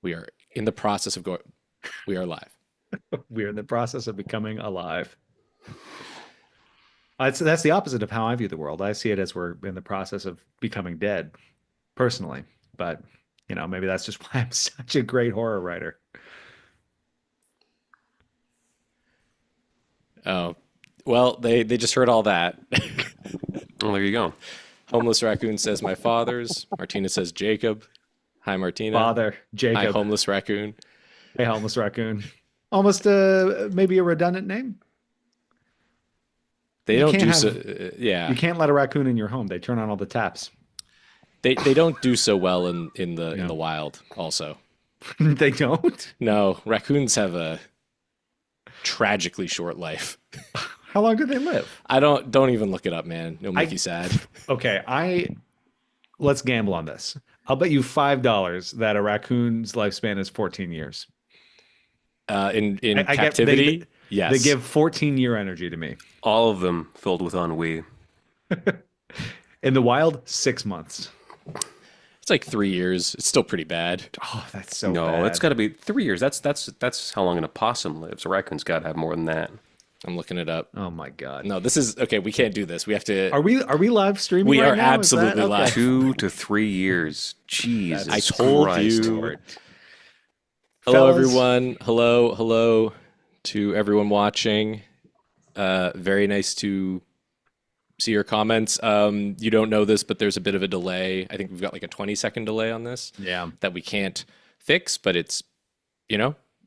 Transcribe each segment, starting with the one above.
We are in the process of going. We are live. We're in the process of becoming alive. That's the opposite of how I view the world. I see it as we're in the process of becoming dead, personally. But, maybe that's just why I'm such a great horror writer. Oh, well, they just heard all that. Well, there you go. Homeless Raccoon says my father's. Martina says Jacob. Hi, Martina. Father, Hi, Jacob. Homeless Raccoon. Hey, homeless raccoon. Almost maybe a redundant name. They You don't can't do have- so. Yeah, You can't let a raccoon in your home. They turn on all the taps. they don't do so well in the No. wild. Also, They don't? no, raccoons have a tragically short life. How long do they live? I don't even look it up, man. It'll make you sad. Okay, let's gamble on this. I'll bet you $5 that a raccoon's lifespan is 14 years. In I get- captivity, yes. They give 14-year energy to me. All of them filled with ennui. In the wild, 6 months. It's like 3 years. It's still pretty bad. Oh, that's so No, bad. it's got to be 3 years. That's how long an opossum lives. A raccoon's got to have more than that. I'm looking it up. Oh my God. No, this is okay. We can't do this. We have to. Are we live streaming? We right are now? Is that- absolutely okay. live. 2 to 3 years. Jesus I told Christ. you. Hello, Fellas. everyone. Hello to everyone watching. Very nice to see your comments. You don't know this, but there's a bit of a delay. I think we've got like a 20-second delay on this Yeah. that we can't fix, but it's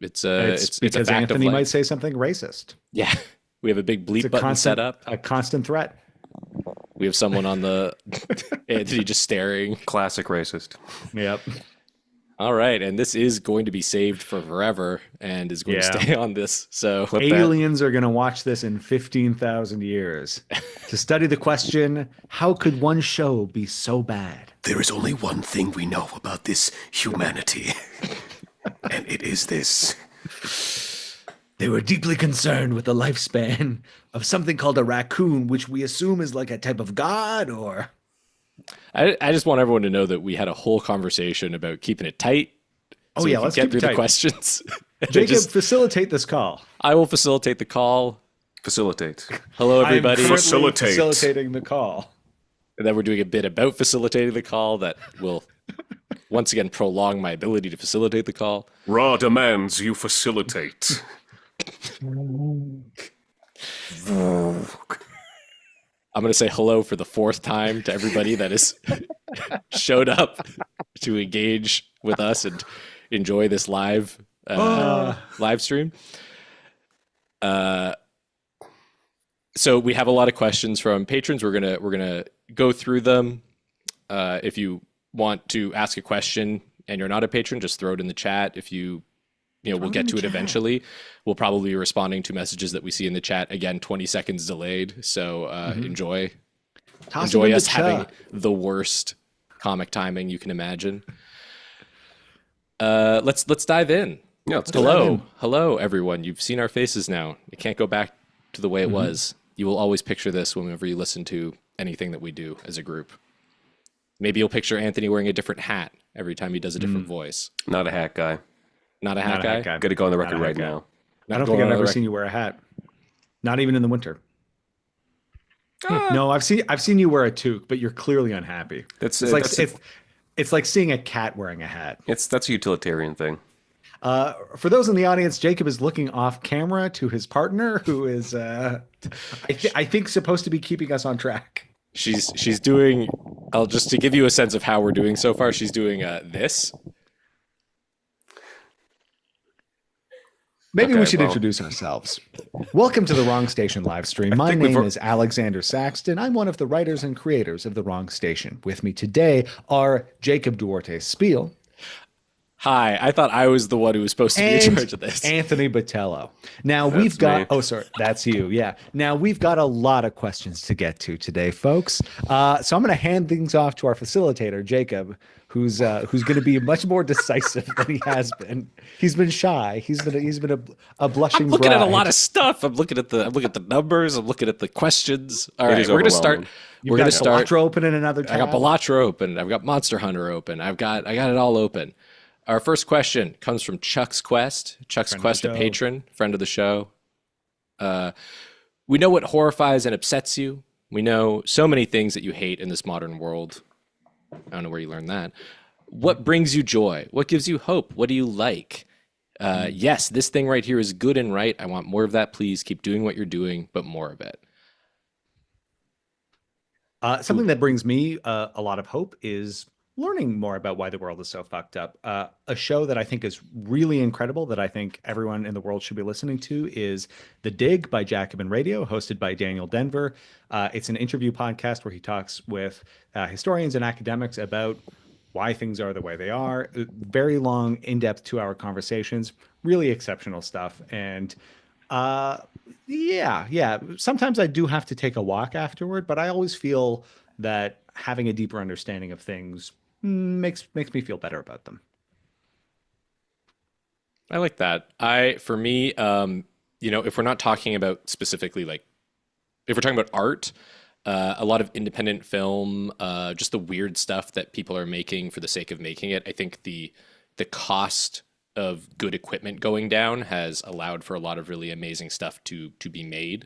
it's a because fact Anthony of might life. say something racist. Yeah, we have a big bleep It's a button constant, set up. a constant threat. We have someone on the Anthony just staring. Classic racist. Yep. All right, and this is going to be saved for forever and is going to Yeah. stay on this. So Clip that. Aliens are going to watch this in 15,000 years to study the question, how could one show be so bad? There is only one thing we know about this humanity, and it is this. They were deeply concerned with the lifespan of something called a raccoon, which we assume is like a type of god or... I just want everyone to know that we had a whole conversation about keeping it tight. Oh, so we yeah, can let's get keep through it the tight. questions. Jacob, facilitate this call. I will facilitate the call. Facilitate. Hello, everybody. I'm currently Facilitate. facilitating the call. And then we're doing a bit about facilitating the call that will once again prolong my ability to facilitate the call. Raw demands you facilitate. I'm going to say hello for the fourth time to everybody that has showed up to engage with us and enjoy this live stream. So we have a lot of questions from patrons. We're gonna go through them. If you want to ask a question and you're not a patron, just throw it in the chat. If we'll get to it eventually. We'll probably be responding to messages that we see in the chat. Again, 20 seconds delayed. So enjoy Toss them in the us having chat. the worst comic timing you can imagine. Let's dive in. Yeah, let's do it. Hello, everyone. You've seen our faces now. It can't go back to the way it was. You will always picture this whenever you listen to anything that we do as a group. Maybe you'll picture Anthony wearing a different hat every time he does a different voice. Not a hat guy. Not a hat Not a guy. hat guy. Got to go on the Not a record hat right guy. now. I don't Going think I've on ever the seen you wear a hat. Not even in the winter. No, I've seen you wear a toque, but you're clearly unhappy. That's It's like that's it's like seeing a cat wearing a hat. that's a utilitarian thing. For those in the audience, Jacob is looking off camera to his partner, who is, I think, supposed to be keeping us on track. She's doing. I'll just to give you a sense of how we're doing so far. She's doing this. Maybe Okay, we should well. introduce ourselves. Welcome to the Wrong Station live stream. My think we've name al- is Alexander Saxton. I'm one of the writers and creators of the Wrong Station. With me today are Jacob Duarte Spiel Hi, I thought I was the one who was supposed to be in and charge of this. Anthony Botello. Now we've That's got. me. Oh, sorry, that's you. Yeah. Now we've got a lot of questions to get to today, folks. So I'm going to hand things off to our facilitator, Jacob, who's going to be much more decisive than he has been. He's been shy. He's been a blushing. I'm looking at a bride. lot of stuff. I'm looking at the numbers. I'm looking at the questions. All right, is we're gonna start. overwhelming. You've We're got gonna start. Electro open in another I got tab. Balatro open. I've got Monster Hunter open. I got it all open. Our first question comes from Chuck's Quest. Chuck's Friend of Quest, the a show. patron, friend of the show. We know what horrifies and upsets you. We know so many things that you hate in this modern world. I don't know where you learned that. What brings you joy? What gives you hope? What do you like? Yes, this thing right here is good and right. I want more of that. Please keep doing what you're doing, but more of it. Something that brings me a lot of hope is learning more about why the world is so fucked up. A show that I think is really incredible that I think everyone in the world should be listening to is The Dig by Jacobin Radio, hosted by Daniel Denver. It's an interview podcast where he talks with historians and academics about why things are the way they are. Very long, in-depth 2-hour conversations, really exceptional stuff. And yeah. Sometimes I do have to take a walk afterward, but I always feel that having a deeper understanding of things makes me feel better about them. I like that. For me, if we're not talking about specifically like, if we're talking about art, a lot of independent film, just the weird stuff that people are making for the sake of making it. I think the cost of good equipment going down has allowed for a lot of really amazing stuff to be made,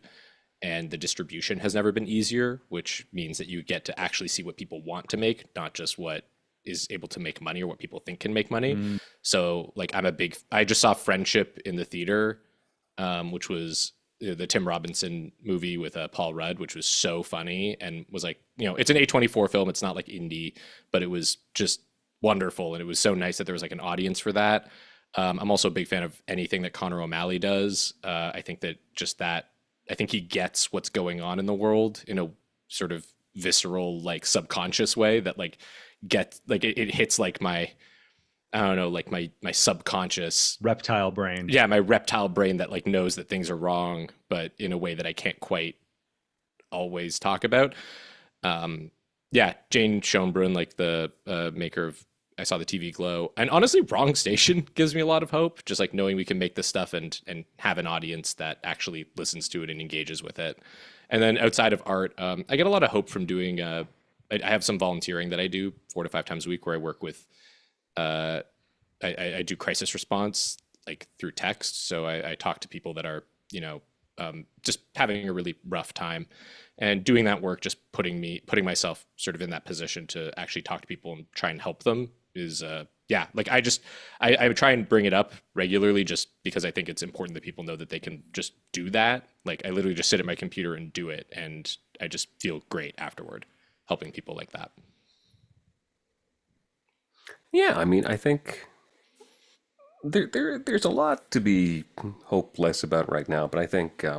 and the distribution has never been easier, which means that you get to actually see what people want to make, not just what is able to make money or what people think can make money. So like I just saw Friendship in the theater, which was the Tim Robinson movie with Paul Rudd, which was so funny and was like, it's an A24 film. It's not like indie, but it was just wonderful. And it was so nice that there was like an audience for that. I'm also a big fan of anything that Conor O'Malley does. I think he gets what's going on in the world in a sort of visceral, like subconscious way that like it hits like my, I don't know, like my subconscious Reptile brain. Yeah, my reptile brain that like knows that things are wrong, but in a way that I can't quite always talk about. Yeah, Jane Schoenbrunn, like the maker of I Saw the TV Glow, and honestly, Wrong Station gives me a lot of hope. Just like knowing we can make this stuff and have an audience that actually listens to it and engages with it. And then outside of art, I get a lot of hope from doing. I have some volunteering that I do 4 to 5 times a week where I work with. I do crisis response like through text, so I talk to people that are just having a really rough time, and doing that work, just putting myself sort of in that position to actually talk to people and try and help them is like I try and bring it up regularly just because I think it's important that people know that they can just do that. Like I literally just sit at my computer and do it, and I just feel great afterward helping people like that. Yeah, I mean, I think there's a lot to be hopeless about right now, but I think I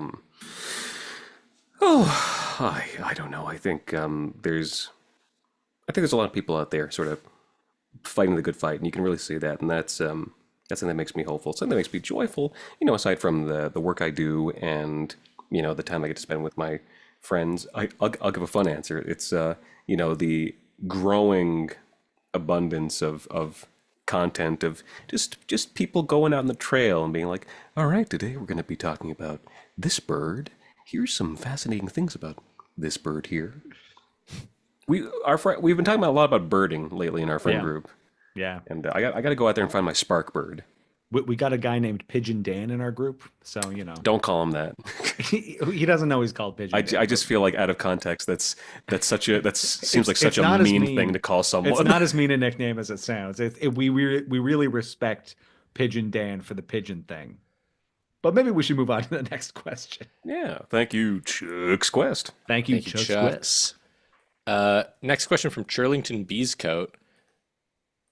don't know. I think there's a lot of people out there sort of fighting the good fight, and you can really see that, and that's something that makes me hopeful. Something that makes me joyful, aside from the work I do and the time I get to spend with my friends. I'll give a fun answer. It's the growing abundance of content of just people going out on the trail and being like, all right, today we're going to be talking about this bird. Here's some fascinating things about this bird here. We've been talking a lot about birding lately in our friend group. Yeah. And I got to go out there and find my spark bird. We got a guy named Pigeon Dan in our group, so Don't call him that. he doesn't know he's called Pigeon Dan. I just feel like out of context, that seems like such a mean thing to call someone. It's not as mean a nickname as it sounds. We really respect Pigeon Dan for the pigeon thing. But maybe we should move on to the next question. Yeah. Thank you, Chuck's Quest. Thank you, Chucks. Chucks. Next question from Churlington Beescoat.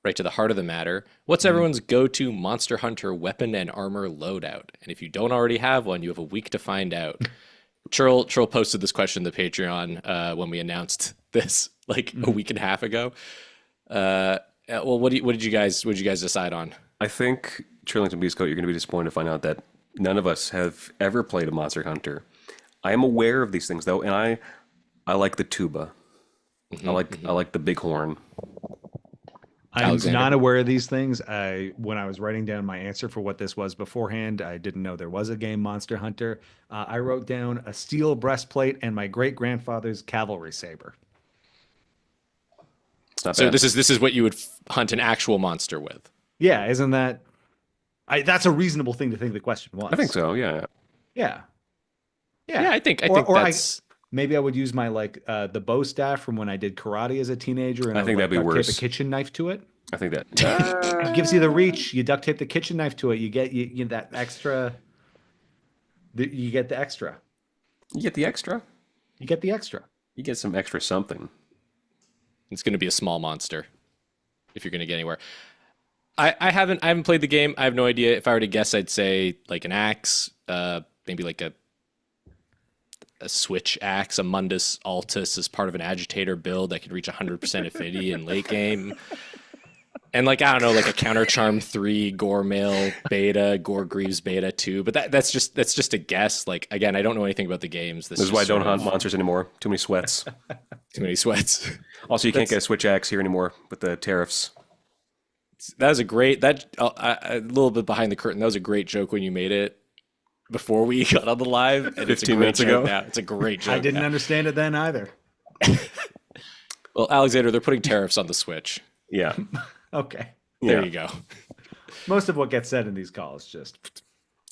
Right to the heart of the matter. What's everyone's go-to Monster Hunter weapon and armor loadout? And if you don't already have one, you have a week to find out. Churl posted this question to the Patreon when we announced this like a week and a half ago. Well, what did you guys decide on? I think Churlington Beastcoat, you're going to be disappointed to find out that none of us have ever played a Monster Hunter. I am aware of these things though, and I like the tuba. I like the big horn. I'm Alexander. not aware of these things. When I was writing down my answer for what this was beforehand, I didn't know there was a game Monster Hunter. I wrote down a steel breastplate and my great grandfather's cavalry saber. It's not So bad. this is what you would hunt an actual monster with. Yeah, isn't that? That's a reasonable thing to think the question was. I think so. Yeah. Yeah, Yeah, yeah. I think Or that's maybe I would use my the bow staff from when I did karate as a teenager, and I I would think like that'd be duct tape a worse. kitchen knife to it. I think that. It gives you the reach. You duct tape the kitchen knife to it. You get you that extra. You get the extra. You get the extra. You get the extra. You get some extra something. it's going to be a small monster if you're going to get anywhere. I haven't played the game. I have no idea. If I were to guess, I'd say like an axe, maybe like a switch axe, a Mundus Altus as part of an agitator build that could reach 100% affinity in late game. And like, I don't know, like a Counter Charm 3, Gore Mail beta, Gore Greaves beta 2. But that's just a guess. Like, again, I don't know anything about the games. This is why I don't hunt monsters anymore. Too many sweats. Too many sweats. Also, you can't get a switch axe here anymore with the tariffs. That was a a little bit behind the curtain. That was a great joke when you made it before we got on the live. And 15 minutes ago. Now. It's a great joke. I didn't now. understand it then either. Well, Alexander, they're putting tariffs on the Switch. Yeah. Okay. There Yeah. you go. Most of what gets said in these calls just.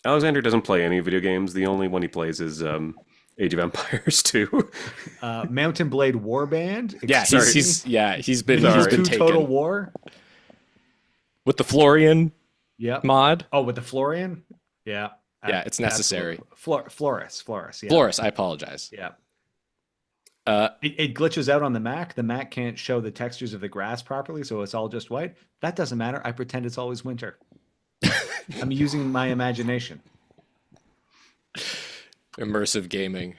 Alexander doesn't play any video games. The only one he plays is Age of Empires 2. Mountain Blade Warband. Yeah, he's been Two taken Total War. with the Florian Yep. mod. Oh, with the Florian? Yeah. Yeah, it's necessary. Floris. Yeah. Floris, I apologize. Yeah. Uh, It glitches out on the Mac. The Mac can't show the textures of the grass properly, so it's all just white. That doesn't matter. I pretend it's always winter. I'm using my imagination. Immersive gaming.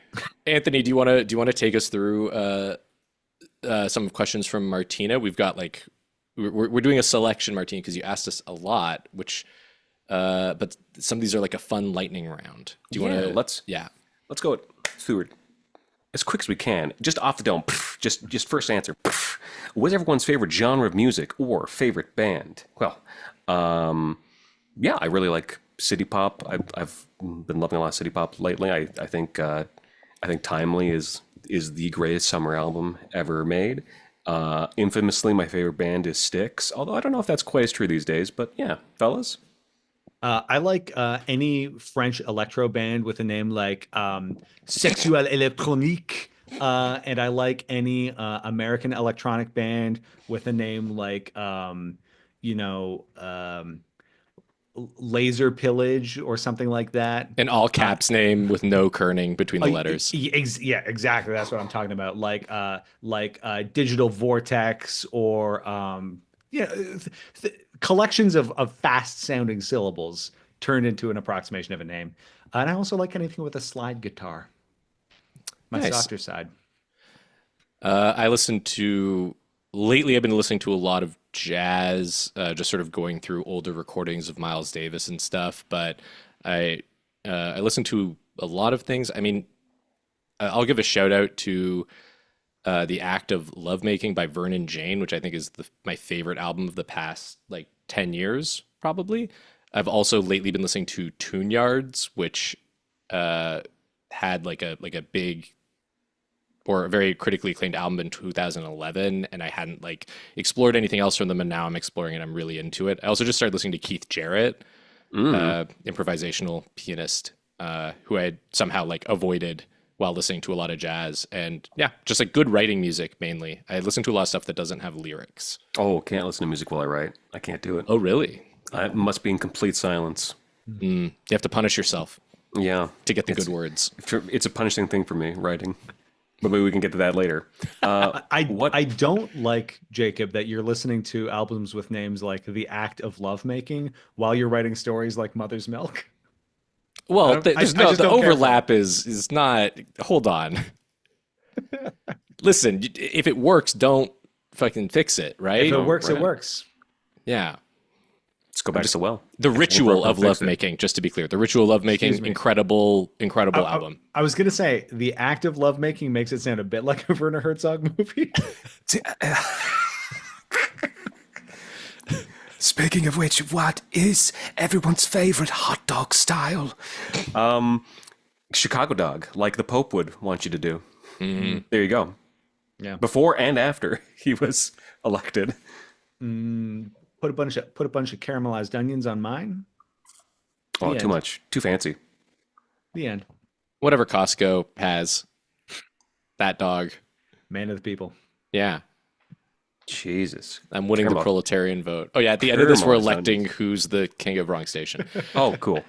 Anthony, do you want to take us through some questions from Martina? We've got like we're doing a selection, Martina, because you asked us a lot, which but some of these are like a fun lightning round. Do you want to? Let's go through it as quick as we can. Just off the dome. Just first answer. What's everyone's favorite genre of music or favorite band? Well, yeah, I really like city pop. I've been loving a lot of city pop lately. I think Timely is the greatest summer album ever made. Infamously, my favorite band is Styx. Although I don't know if that's quite as true these days. But yeah, fellas. I like any French electro band with a name like Sexuel Electronique. And I like any American electronic band with a name like, Laser Pillage or something like that. An all caps name with no kerning between the letters. Yeah, exactly. That's what I'm talking about. Like Digital Vortex or collections of fast sounding syllables turned into an approximation of a name. And I also like anything with a slide guitar. My Nice. softer side. Lately I've been listening to a lot of jazz, just sort of going through older recordings of Miles Davis and stuff. But I listen to a lot of things. I mean, I'll give a shout out to The Act of Lovemaking by Vernon Jane, which I think is my favorite album of the past like 10 years, probably. I've also lately been listening to Tune Yards, which had like a big or a very critically acclaimed album in 2011, and I hadn't like explored anything else from them, and now I'm exploring it. I'm really into it. I also just started listening to Keith Jarrett, improvisational pianist, who I had somehow like avoided while listening to a lot of jazz, and yeah, just like good writing music mainly. I listen to a lot of stuff that doesn't have lyrics. Oh, can't listen to music while I write. I can't do it. Oh, really? I must be in complete silence. You have to punish yourself Yeah, to get the good words. it's a punishing thing for me, writing. But maybe we can get to that later. I don't like, Jacob, that you're listening to albums with names like The Act of Lovemaking while you're writing stories like Mother's Milk. Well, I just don't the care for overlap is not. Hold on. Listen, if it works, don't fucking fix it, right? If it works, right. it works. Yeah. Let's go back to the well. The Ritual of Fix it. Lovemaking, just to be clear. The Ritual of Lovemaking, incredible album. I was going to say, The Act of Lovemaking makes it sound a bit like a Werner Herzog movie. Speaking of which, what is everyone's favorite hot dog style? Chicago dog, like the Pope would want you to do. Mm-hmm. There you go. Yeah. Before and after he was elected. put a bunch of caramelized onions on mine. Oh, The too end. much. Too fancy. The end. Whatever Costco has, that dog. Man of the people. Yeah. Jesus. I'm winning the Caramel- proletarian vote. Oh yeah, at the end of this, we're Caramelized electing onions. who's the king of wrong station. Oh, cool.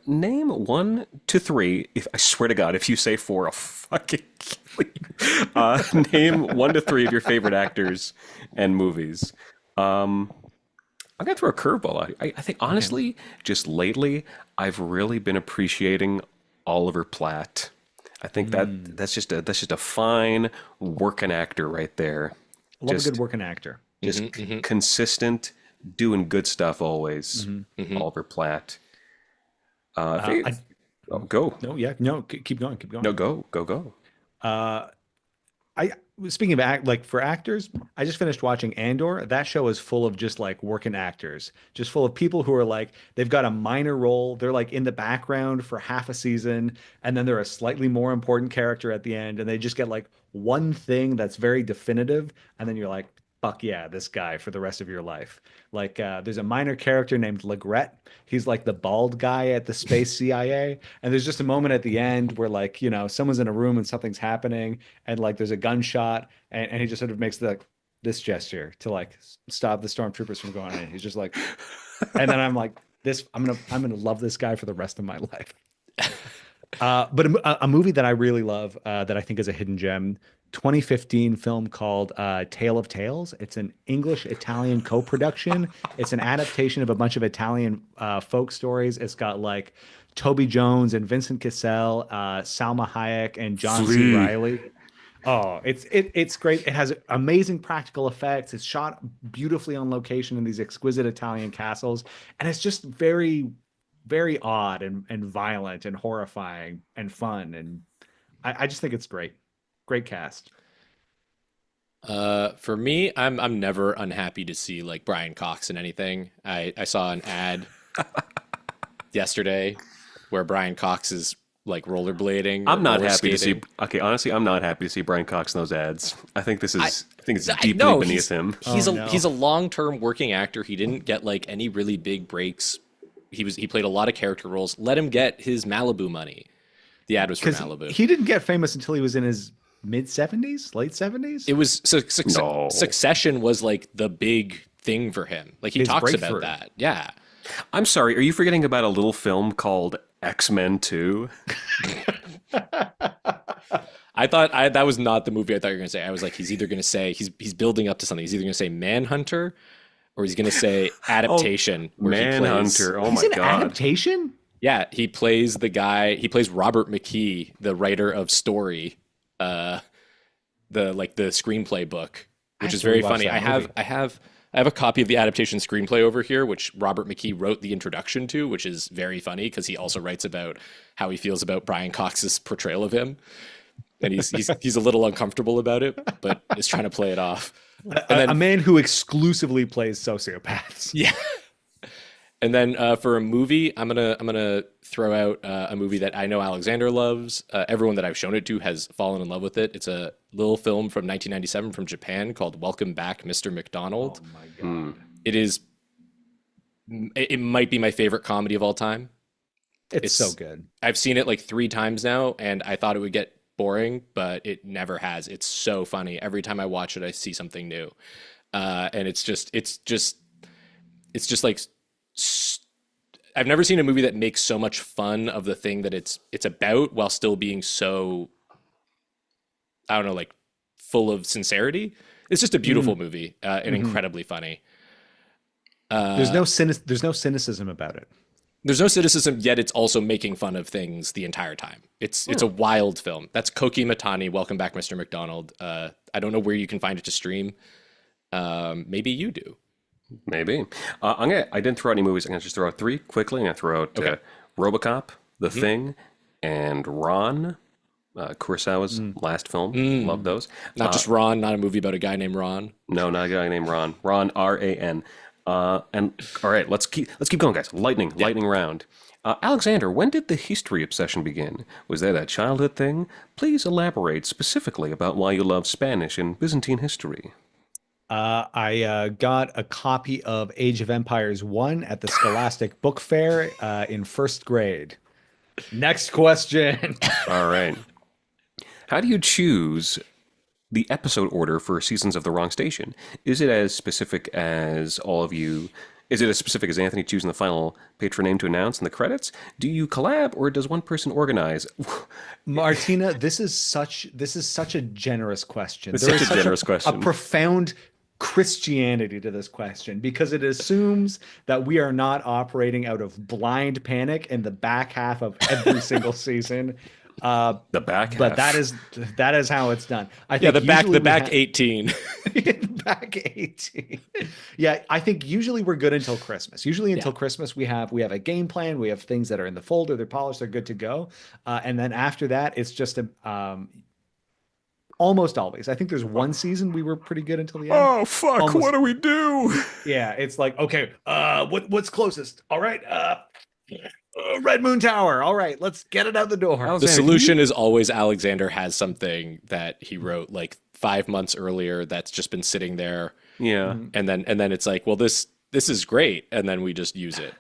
Name 1 to 3. If I swear to God, if you say 4, I'll fucking kill you. Name 1 to 3 of your favorite actors and movies. I'm gonna throw a curveball. I think honestly, just lately, I've really been appreciating Oliver Platt. I think that's just a fine working actor right there. Love Just a good working actor. just consistent, doing good stuff always. Oliver Platt. Go. No, yeah, no, keep going, keep going. No, go. I speaking of like for actors, I just finished watching Andor. That show is full of just like working actors, just full of people who are like they've got a minor role. They're like in the background for half a season, and then they're a slightly more important character at the end, and they just get like one thing that's very definitive, and then you're like, fuck yeah, this guy for the rest of your life. Like there's a minor character named Legret. He's like the bald guy at the space CIA. And there's just a moment at the end where like, you know, someone's in a room and something's happening and like there's a gunshot and he just sort of makes this gesture to like stop the stormtroopers from going in. He's just like, and then I'm like, I'm gonna love this guy for the rest of my life. But a movie that I really love that I think is a hidden gem, 2015 film called Tale of Tales. It's an English-Italian co-production. It's an adaptation of a bunch of Italian folk stories. It's got like Toby Jones and Vincent Cassel, Salma Hayek, and John C. Reilly. Oh, it's great. It has amazing practical effects. It's shot beautifully on location in these exquisite Italian castles, and it's just very, very odd and violent and horrifying and fun. And I just think it's great. Great cast. For me, I'm never unhappy to see like Brian Cox in anything. I saw an ad yesterday where Brian Cox is like rollerblading. I'm or not roller happy to see. skating. Okay, honestly, I'm not happy to see Brian Cox in those ads. I think this is. I think it's I deeply know, beneath him. He's Oh, a no. he's a long-term working actor. He didn't get like any really big breaks. He played a lot of character roles. Let him get his Malibu money. The ad was for Because Malibu. he didn't get famous until he was in his mid 70s, late 70s. It was No. Succession was like the big thing for him. Like he His talks breakthrough. about that. Yeah. I'm sorry. Are you forgetting about a little film called X-Men 2? I thought that was not the movie I thought you were gonna say. I was like, he's either gonna say he's building up to something. He's either gonna say Manhunter, or he's gonna say Adaptation. where he plays- Manhunter. Oh He's my an God. adaptation? Yeah, he plays the guy. He plays Robert McKee, the writer of Story, the screenplay book, which is very actually watched funny. that I movie. have a copy of the adaptation screenplay over here, which Robert McKee wrote the introduction to, which is very funny because he also writes about how he feels about Brian Cox's portrayal of him, and he's a little uncomfortable about it, but is trying to play it off. A man who exclusively plays sociopaths. Yeah. And then for a movie, I'm gonna throw out a movie that I know Alexander loves. Everyone that I've shown it to has fallen in love with it. It's a little film from 1997 from Japan called Welcome Back, Mr. McDonald. Oh my God. It might be my favorite comedy of all time. It's so good. I've seen it like 3 times now, and I thought it would get boring, but it never has. It's so funny. Every time I watch it, I see something new, and it's just like. I've never seen a movie that makes so much fun of the thing that it's about while still being so, I don't know, like full of sincerity. It's just a beautiful movie and incredibly funny. There's no cynicism about it. There's no cynicism, yet it's also making fun of things the entire time. It's a wild film. That's Koki Matani. Welcome Back, Mr. McDonald. I don't know where you can find it to stream. Maybe you do. Maybe. I didn't throw out any movies. I'm gonna just throw out 3 quickly. I'm gonna throw out RoboCop, The Thing, and Ron, Kurosawa's last film. Love those. Not just Ron, not a movie about a guy named Ron. No, not a guy named Ron. Ron, R-A-N. And all right, let's keep going, guys. Lightning round. Alexander, when did the history obsession begin? Was that a childhood thing? Please elaborate specifically about why you love Spanish and Byzantine history. I got a copy of Age of Empires 1 at the Scholastic Book Fair in first grade. Next question. All right. How do you choose the episode order for Seasons of the Wrong Station? Is it as specific as all of you? Is it as specific as Anthony choosing the final patron name to announce in the credits? Do you collab, or does one person organize? Martina, this is such a generous question. It's There such is a generous question. A profound Christianity to this question because it assumes that we are not operating out of blind panic in the back half of every single season. The back half. But that is how it's done. I Yeah, think the back 18. back 18. Yeah, I think usually we're good until Christmas. Usually until Christmas we have a game plan, we have things that are in the folder, they're polished, they're good to go. And then after that it's just almost always. I think there's one season we were pretty good until the end. Oh fuck! Almost. What do we do? Yeah, it's like, okay, what's closest? All right, Red Moon Tower. All right, let's get it out the door. The solution is always Alexander has something that he wrote like 5 months earlier that's just been sitting there. Yeah. And then it's like, well, this is great, and then we just use it.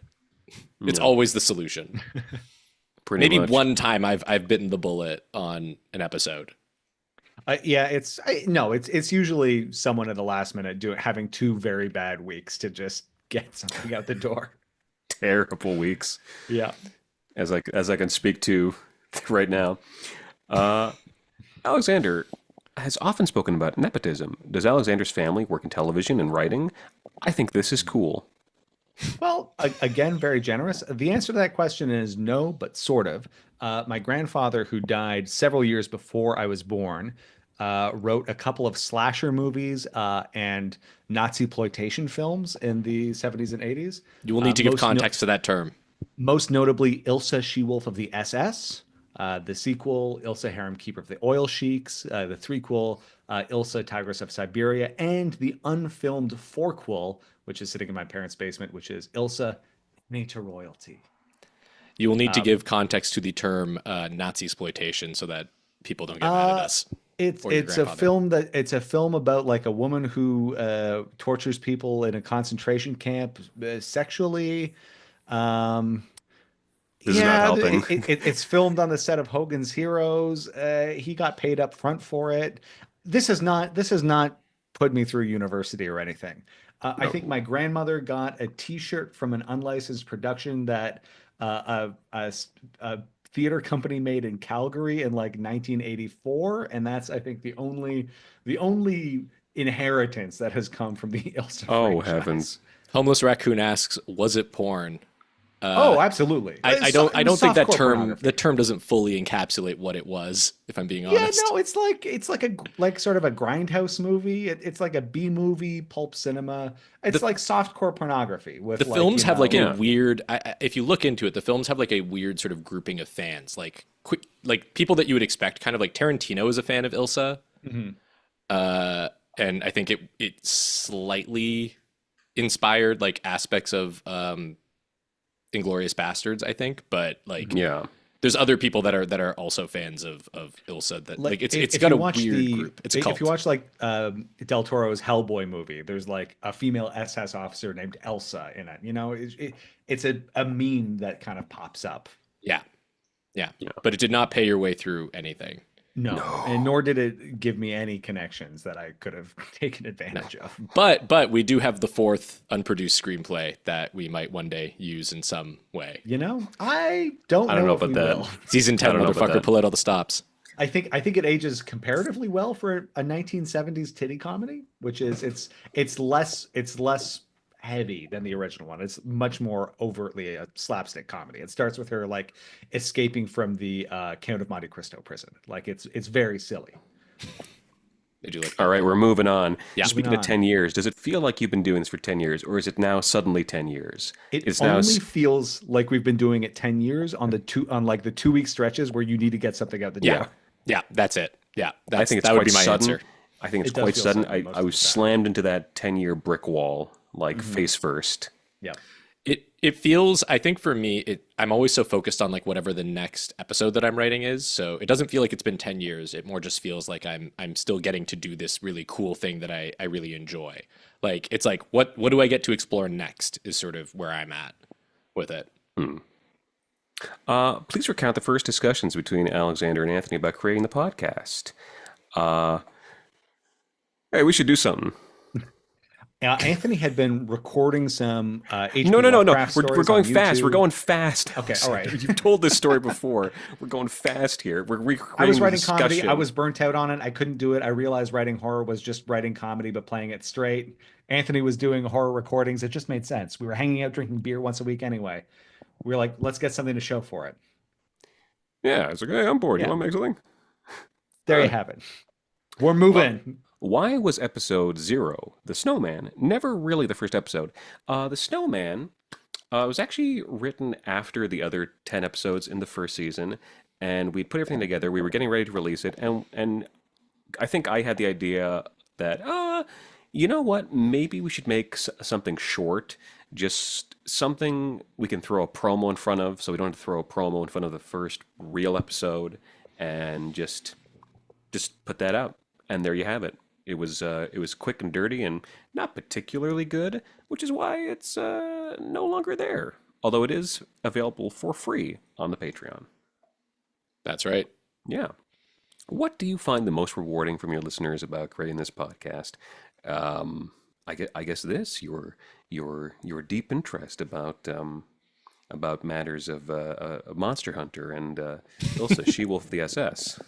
It's always the solution. Maybe much. one time I've bitten the bullet on an episode. Yeah, it's usually someone at the last minute having 2 very bad weeks to just get something out the door. Terrible weeks. Yeah. As I can speak to right now. Alexander has often spoken about nepotism. Does Alexander's family work in television and writing? I think this is cool. Well, again, very generous. The answer to that question is no, but sort of. My grandfather, who died several years before I was born, wrote a couple of slasher movies and Nazi-ploitation films in the 70s and 80s. You will need to give context to that term. Most notably, Ilsa, She-Wolf of the SS, the sequel, Ilsa, Harem Keeper of the Oil Sheiks, the threequel, Ilsa, Tigress of Siberia, and the unfilmed fourquel, which is sitting in my parents' basement, which is Ilsa, Made to Royalty. You will need to give context to the term Nazi exploitation so that people don't get mad at us. It's a film about like a woman who tortures people in a concentration camp sexually. This is not helping. It's filmed on the set of Hogan's Heroes. He got paid up front for it. This has not put me through university or anything. No. I think my grandmother got a T-shirt from an unlicensed production that a theater company made in Calgary in like 1984, and that's, I think, the only inheritance that has come from the Ilsa franchise. Heavens! Homeless Raccoon asks, "Was it porn?" Absolutely. I don't think that term doesn't fully encapsulate what it was, if I'm being honest. Yeah, no, it's like sort of a grindhouse movie. It's like a B movie, pulp cinema. It's like softcore pornography. With the films have like a weird. If you look into it, the films have like a weird sort of grouping of fans, like people that you would expect. Kind of like Tarantino is a fan of Ilsa, and I think it slightly inspired like aspects of Inglourious Bastards, I think, but like there's other people that are also fans of Ilsa. That like it's got a weird group. It's a cult. If you watch like Del Toro's Hellboy movie, there's like a female SS officer named Elsa in it. You know, it's a meme that kind of pops up. Yeah, but it did not pay your way through anything. No, and nor did it give me any connections that I could have taken advantage of. But we do have the 4th unproduced screenplay that we might one day use in some way. You know, I don't know about that. Will. Season 10, motherfucker, pull out all the stops. I think it ages comparatively well for a 1970s titty comedy, which is it's less heavy than the original one. It's much more overtly a slapstick comedy. It starts with her like escaping from the Count of Monte Cristo prison. Like it's very silly. All right, we're moving on. Yeah. Speaking of 10 years, does it feel like you've been doing this for 10 years, or is it now suddenly 10 years? It only feels like we've been doing it 10 years on the 2-week stretches where you need to get something out the door. Yeah, that's it. Yeah, I think that would be my sudden. answer. I think it's quite sudden. I was slammed into that 10-year brick wall, like face first. Yeah. It feels, I think for me, I'm always so focused on like whatever the next episode that I'm writing is. So it doesn't feel like it's been 10 years. It more just feels like I'm still getting to do this really cool thing that I really enjoy. Like it's like what do I get to explore next is sort of where I'm at with it. Please recount the first discussions between Alexander and Anthony about creating the podcast. Hey, we should do something. Anthony had been recording some H.P. No. Lovecraft We're stories going on fast. We're YouTube. going fast. Okay, all right. You've told this story before. We're going fast here. We're recreating I was writing the comedy. discussion. I was burnt out on it. I couldn't do it. I realized writing horror was just writing comedy, but playing it straight. Anthony was doing horror recordings. It just made sense. We were hanging out drinking beer once a week anyway. We were like, let's get something to show for it. Yeah, I was like, hey, I'm bored. Yeah. You want to make something? There you have it. We're moving. Why was episode 0, The Snowman, never really the first episode? The Snowman was actually written after the other 10 episodes in the first season, and we'd put everything together. We were getting ready to release it, and I think I had the idea that, you know what, maybe we should make something short, just something we can throw a promo in front of, so we don't have to throw a promo in front of the first real episode, and just put that out. And there you have it. It was quick and dirty and not particularly good, which is why it's no longer there. Although it is available for free on the Patreon. That's right. Yeah. What do you find the most rewarding from your listeners about creating this podcast? I guess this your deep interest about matters of Monster Hunter and Ilsa She-Wolf the SS.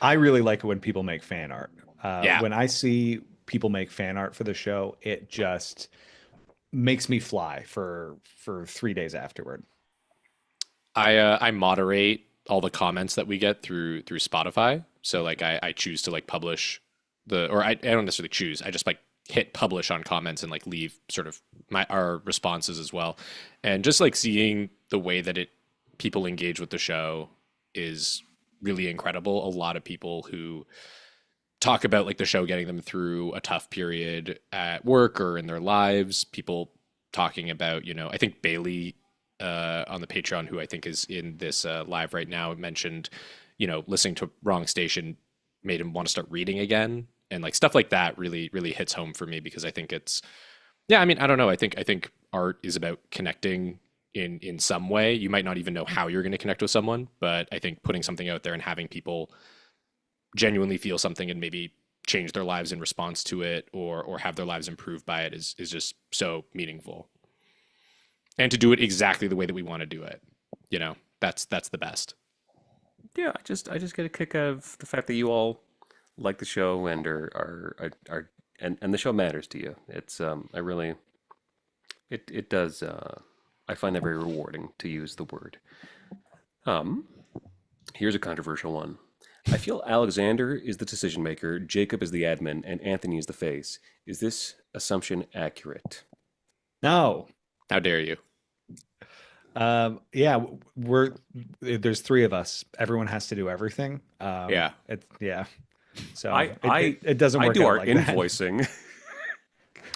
I really like it when people make fan art. Yeah. When I see people make fan art for the show, it just makes me fly for 3 days afterward. I moderate all the comments that we get through Spotify. So like I choose to like publish I don't necessarily choose. I just like hit publish on comments and like leave sort of our responses as well. And just like seeing the way that people engage with the show is really incredible. A lot of people who talk about like the show getting them through a tough period at work or in their lives, people talking about, I think Bailey on the Patreon, who I think is in this live right now, mentioned, listening to Wrong Station made him want to start reading again. And like stuff like that really, really hits home for me because I think I don't know. I think art is about connecting in some way. You might not even know how you're going to connect with someone, but I think putting something out there and having people genuinely feel something and maybe change their lives in response to it or have their lives improved by it is just so meaningful. And to do it exactly the way that we want to do it, that's the best. Yeah, I just get a kick out of the fact that you all like the show and are and the show matters to you. It's it does I find that very rewarding, to use the word. Here's a controversial one. I feel Alexander is the decision maker, Jacob is the admin, and Anthony is the face. Is this assumption accurate? No. How dare you? Yeah, there's 3 of us. Everyone has to do everything. Yeah. So it doesn't work. I do out our like that. invoicing.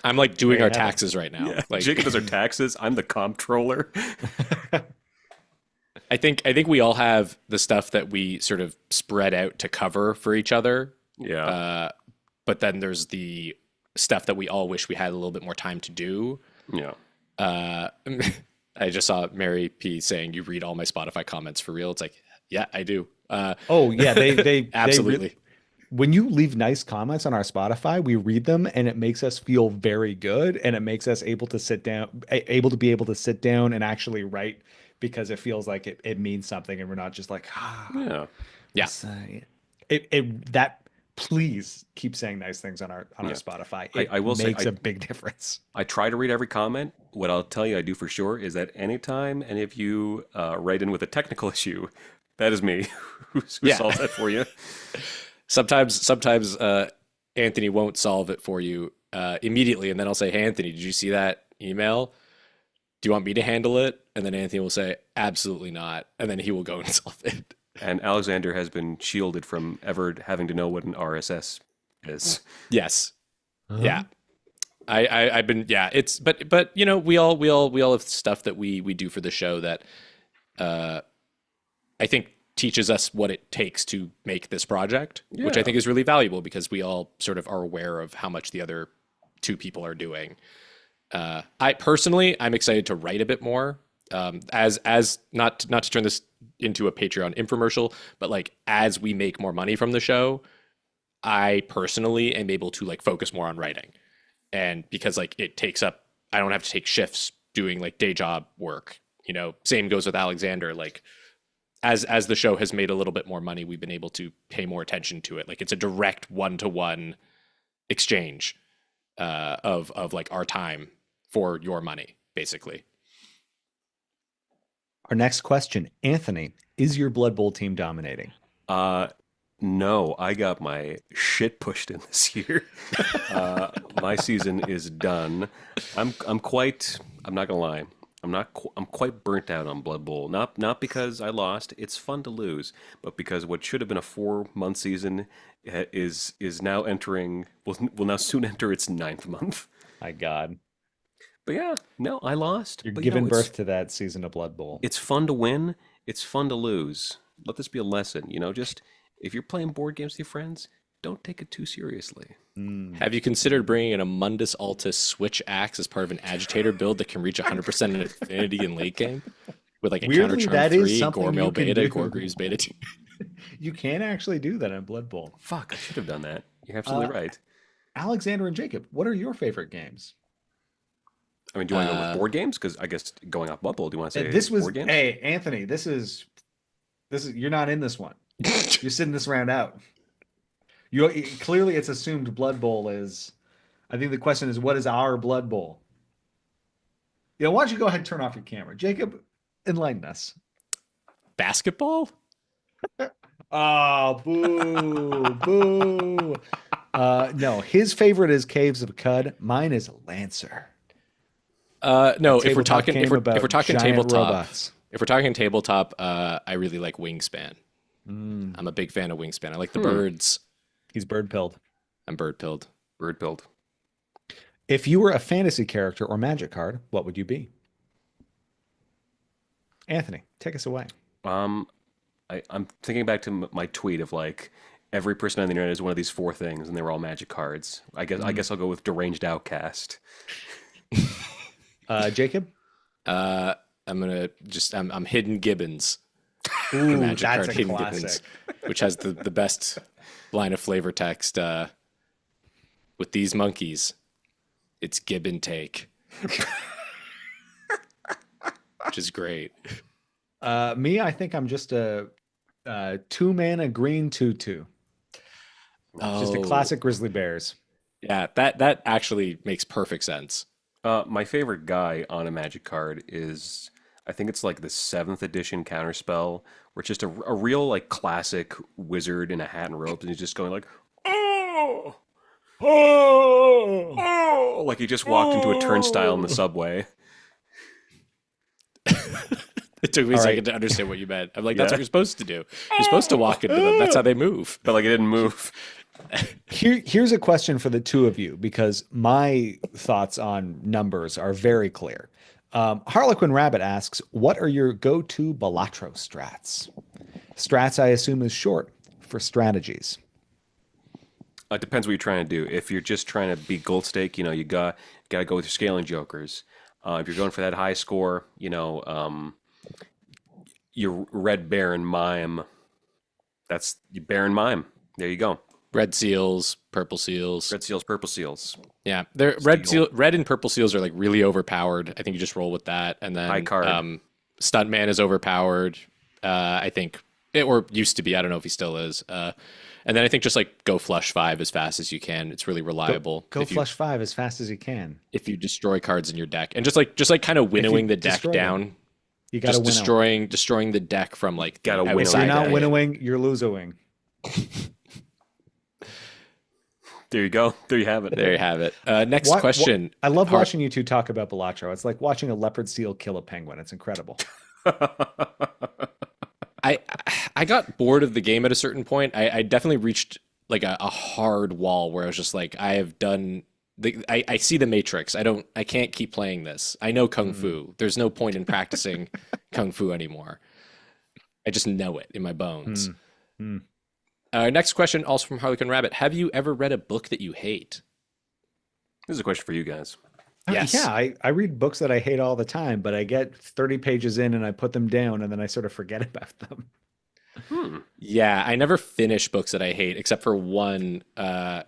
I'm like doing Yeah. our taxes right now. Yeah, Like Jacob does our taxes. I'm the comptroller. I think we all have the stuff that we sort of spread out to cover for each other. Yeah. But then there's the stuff that we all wish we had a little bit more time to do. Yeah. I just saw Mary P saying, "You read all my Spotify comments for real?" It's like, yeah, I do. Oh yeah, they Absolutely. when you leave nice comments on our Spotify, we read them and it makes us feel very good, and it makes us able to sit down and actually write because it feels like it means something, and we're not just like Yeah. Yeah. that. Please keep saying nice things on our Spotify. I will say makes a big difference. I try to read every comment. What I'll tell you I do for sure is that anytime any of you write in with a technical issue, that is me who solves that for you. Sometimes Anthony won't solve it for you immediately, and then I'll say, "Hey, Anthony, did you see that email? Do you want me to handle it?" And then Anthony will say, "Absolutely not," and then he will go and solve it. And Alexander has been shielded from ever having to know what an RSS is. Yes. Yeah. I've been, yeah, it's, but you know, we all have stuff that we do for the show that I think teaches us what it takes to make this project, which I Yeah. think is really valuable because we all sort of are aware of how much the other two people are doing. I personally, I'm excited to write a bit more. As not to turn this into a Patreon infomercial, but like as we make more money from the show, I personally am able to like focus more on writing, and because like it takes up, I don't have to take shifts doing like day job work. You know, same goes with Alexander. Like as the show has made a little bit more money, we've been able to pay more attention to it. Like it's a direct one-to-one exchange of like our time for your money, basically. Our next question, Anthony, is your Blood Bowl team dominating? No, I got my shit pushed in this year. My season is done. I'm not gonna lie. I'm quite burnt out on Blood Bowl. Not because I lost. It's fun to lose, but because what should have been a 4-month season is now entering will now soon enter its 9th month. My God. But yeah, no, I lost. You're But giving it's birth to that season of Blood Bowl. it's fun to win. It's fun to lose. Let this be a lesson. Just if you're playing board games with your friends, don't take it too seriously. Have you considered bringing in a Mundus Altus switch axe as part of an agitator build that can reach 100% in Affinity in late game? With like a counter Weirdly, charm that is 3, something you Gormail can beta, do. Gorgreaves beta 2. You can actually do that in Blood Bowl. Fuck, I should have done that. You're absolutely right. Alexander and Jacob, what are your favorite games? I mean, do you want to go with board games? Because I guess going off Blood Bowl, do you want to say This was board games? hey Anthony. This is you're not in this one. You're sitting this round out. You clearly it's assumed Blood Bowl is. I think the question is what is our Blood Bowl? Why don't you go ahead and turn off your camera, Jacob? Enlighten us. Basketball? Oh, boo, boo. No, his favorite is Caves of Cud. Mine is Lancer. No, if we're Tabletop talking game if we're about talking giant tabletop, robots. if we're talking tabletop, I really like Wingspan. I'm a big fan of Wingspan. I like the birds. He's bird pilled. I'm bird pilled. Bird build. If you were a fantasy character or magic card, what would you be? Anthony, take us away. I'm thinking back to my tweet of like every person on the internet is one of these 4 things, and they were all magic cards. I guess I'll go with deranged outcast. Jacob? I'm Hidden Gibbons. Ooh, Magic that's card a Hidden classic. Gibbons, which has the best line of flavor text. With these monkeys, it's give and take, which is great. Me, I think I'm just a 2-mana green 2/2. Just a classic Grizzly Bears. Yeah, that actually makes perfect sense. My favorite guy on a magic card is, I think it's like the 7th edition counterspell, where it's just a real like classic wizard in a hat and robes, and he's just going like, oh, oh, oh, like he just walked into a turnstile in the subway. It took me a second to understand what you meant. I'm like, that's what you're supposed to do. You're supposed to walk into them. That's how they move. But like it didn't move. Here's a question for the two of you, because my thoughts on numbers are very clear. Harlequin Rabbit asks, what are your go-to Balatro strats? Strats, I assume, is short for strategies. It depends what you're trying to do. If you're just trying to beat Gold Stake, you got to go with your scaling jokers. If you're going for that high score, your Red Baron Mime. That's your Baron Mime. There you go. Red seals, purple seals. Red seals, purple seals. Yeah, they're red and purple seals are like really overpowered. I think you just roll with that, and then High card. Stuntman is overpowered. I think or used to be. I don't know if he still is. And then I think just like go flush 5 as fast as you can. It's really reliable. Go flush 5 as fast as you can. If you destroy cards in your deck, and just like kind of winnowing the deck down. You got to destroying the deck from like Gotta the winnow. If you're not outside. winnowing, you're losing. There you go. There you have it. There you have it. Next question. I love watching you two talk about Balatro. It's like watching a leopard seal kill a penguin. It's incredible. I got bored of the game at a certain point. I definitely reached like a hard wall where I was just like, I have done I see the Matrix. I can't keep playing this. I know Kung Fu. There's no point in practicing Kung Fu anymore. I just know it in my bones. Hmm. Next question, also from Harlequin Rabbit. Have you ever read a book that you hate? This is a question for you guys. Yes. Yeah, I read books that I hate all the time, but I get 30 pages in and I put them down and then I sort of forget about them. Yeah, I never finish books that I hate, except for one,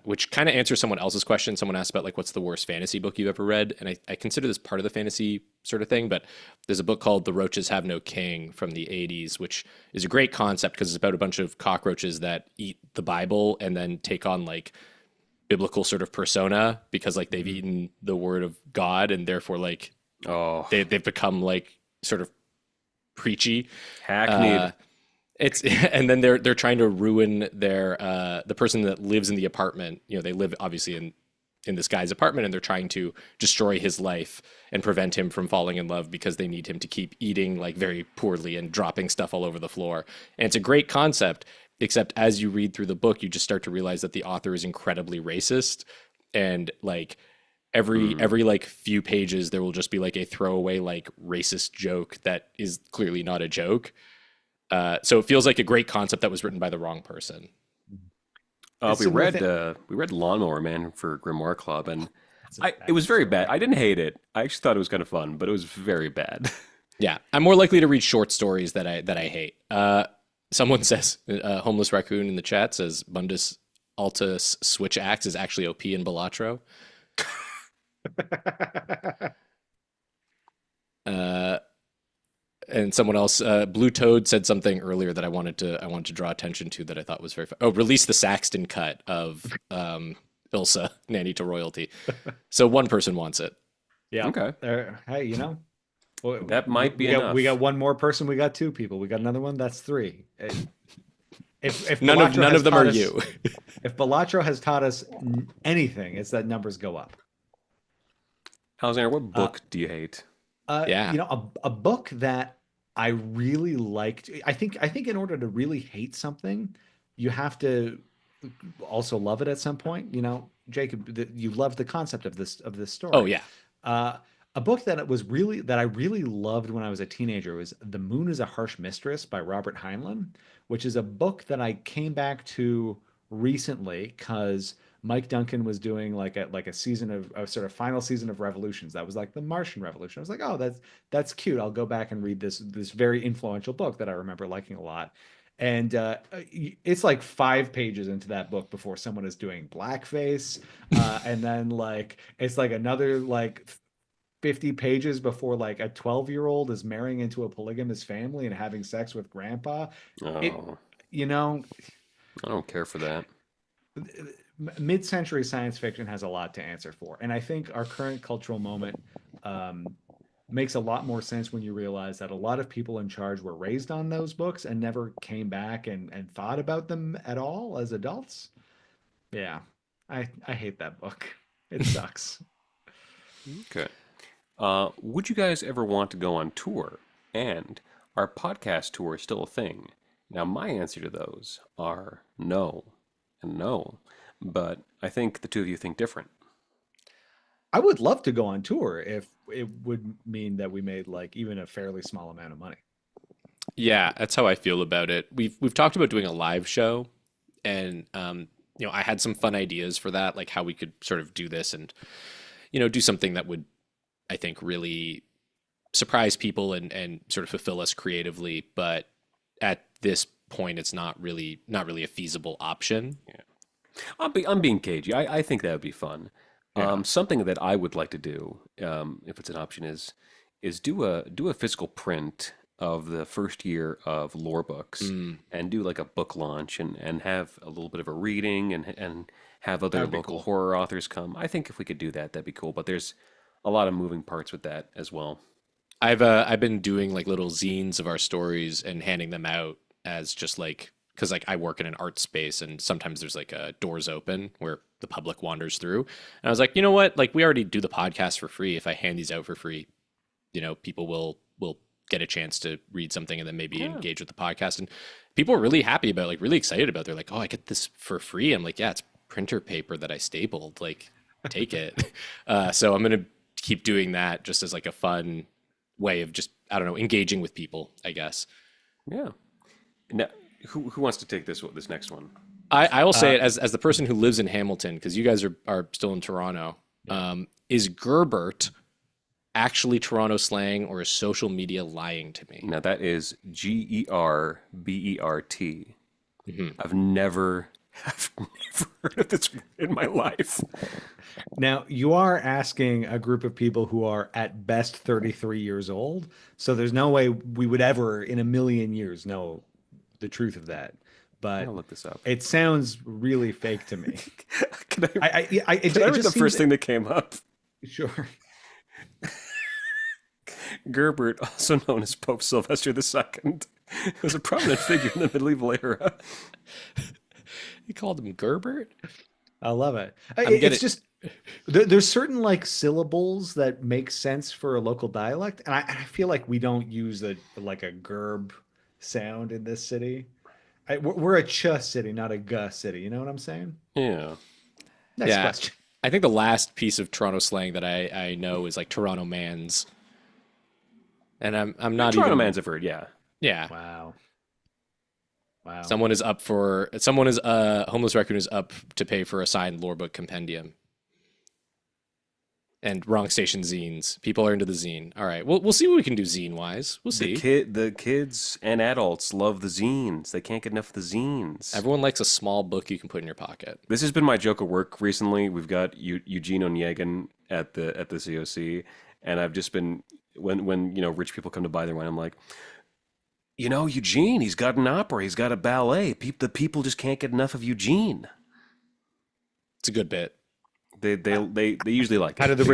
which kind of answers someone else's question. Someone asked about like, what's the worst fantasy book you've ever read? And I consider this part of the fantasy sort of thing, but there's a book called The Roaches Have No King from the 80s, which is a great concept because it's about a bunch of cockroaches that eat the Bible and then take on like biblical sort of persona because like they've eaten the word of God and therefore like Oh, they've become like sort of preachy. hackneyed. It's and then they're trying to ruin their the person that lives in the apartment. You know, they live obviously in this guy's apartment, and they're trying to destroy his life and prevent him from falling in love because they need him to keep eating like very poorly and dropping stuff all over the floor. And it's a great concept, except as you read through the book, you just start to realize that the author is incredibly racist, and like every like few pages there will just be like a throwaway like racist joke that is clearly not a joke. So it feels like a great concept that was written by the wrong person. We read Lawnmower Man for Grimoire Club, and it was very bad. I didn't hate it. I actually thought it was kind of fun, but it was very bad. Yeah, I'm more likely to read short stories that I hate. Someone says, homeless raccoon in the chat says Mundus Altus switch axe is actually OP in Balatro. And someone else, Blue Toad, said something earlier that I wanted to draw attention to that I thought was very fun. Oh, release the Saxton cut of Ilsa, Nanny to Royalty. So one person wants it. Yeah. Okay. Hey, you know, That might be we got, enough. we got one more person. We got two people. We got another one. That's three. If None Balatro of has them taught are us- you. If Balatro has taught us anything, it's that numbers go up. Alexander, what book do you hate? Yeah. You know, a book that I really liked. I think in order to really hate something, you have to also love it at some point. You know, Jacob, you love the concept of this story. Oh yeah. A book that I really loved when I was a teenager was The Moon is a Harsh Mistress by Robert Heinlein, which is a book that I came back to recently because Mike Duncan was doing like a season of a sort of final season of Revolutions. That was like the Martian Revolution. I was like, oh, that's cute. I'll go back and read this very influential book that I remember liking a lot. And it's like 5 pages into that book before someone is doing blackface, and then like it's like another like 50 pages before like a 12-year-old is marrying into a polygamous family and having sex with grandpa. It, Oh, you know, I don't care for that. mid-century science fiction has a lot to answer for, and I think our current cultural moment makes a lot more sense when you realize that a lot of people in charge were raised on those books and never came back and thought about them at all as adults. Yeah, I hate that book. It sucks. Okay. Would you guys ever want to go on tour? And are podcast tours still a thing? Now, my answer to those are no and no, but I think the two of you think different. I would love to go on tour if it would mean that we made like even a fairly small amount of money. Yeah, that's how I feel about it. We've talked about doing a live show, and you know, I had some fun ideas for that, like how we could sort of do this and you know do something that would, I think, really surprise people and sort of fulfill us creatively. But at this point, it's not really a feasible option. I'm being cagey. I think that would be fun. Something that I would like to do, if it's an option, is do a physical print of the first year of lore books and do like a book launch and have a little bit of a reading and have other That'd be local cool. horror authors come. I think if we could do that, that'd be cool. But there's a lot of moving parts with that as well. I've been doing like little zines of our stories and handing them out as just like because like I work in an art space and sometimes there's like doors open where the public wanders through. And I was like, you know what? Like we already do the podcast for free. If I hand these out for free, you know, people will get a chance to read something and then maybe engage with the podcast. And people are really happy about, like really excited about. They're like, oh, I get this for free. I'm like, yeah, it's printer paper that I stapled. Like take it. So I'm gonna keep doing that just as like a fun way of just, I don't know, engaging with people, I guess. Yeah. Now, who wants to take this next one? I will say it as the person who lives in Hamilton, because you guys are still in Toronto. Is Gerbert actually Toronto slang, or is social media lying to me? Now that is Gerbert. I've never heard of this word in my life. Now, you are asking a group of people who are at best 33 years old. So there's no way we would ever in a million years know the truth of that. But I'll look this up. it sounds really fake to me. Can I It read the just first seems- thing that came up? Sure. Gerbert, also known as Pope Sylvester II, was a prominent figure in the medieval era. You called him Gerbert? I love it. getting- It's just there's certain like syllables that make sense for a local dialect, and I feel like we don't use like a gerb sound in this city. We're a ch city, not a g city. You know what I'm saying? Yeah. Next Yeah. question. I think the last piece of Toronto slang that I know is like Toronto man's. And I'm not Toronto even man's I've heard, yeah. Yeah. Wow. Someone is a homeless raccoon is up to pay for a signed lore book compendium. And wrong station zines. People are into the zine. All right. We'll see what we can do zine wise. We'll see. The kids and adults love the zines. They can't get enough of the zines. Everyone likes a small book you can put in your pocket. This has been my joke at work recently. We've got Eugene Onegin at the COC, and I've just been when rich people come to buy their wine, I'm like, Eugene, he's got an opera, he's got a ballet. The people just can't get enough of Eugene. It's a good bit. They usually like it. How do the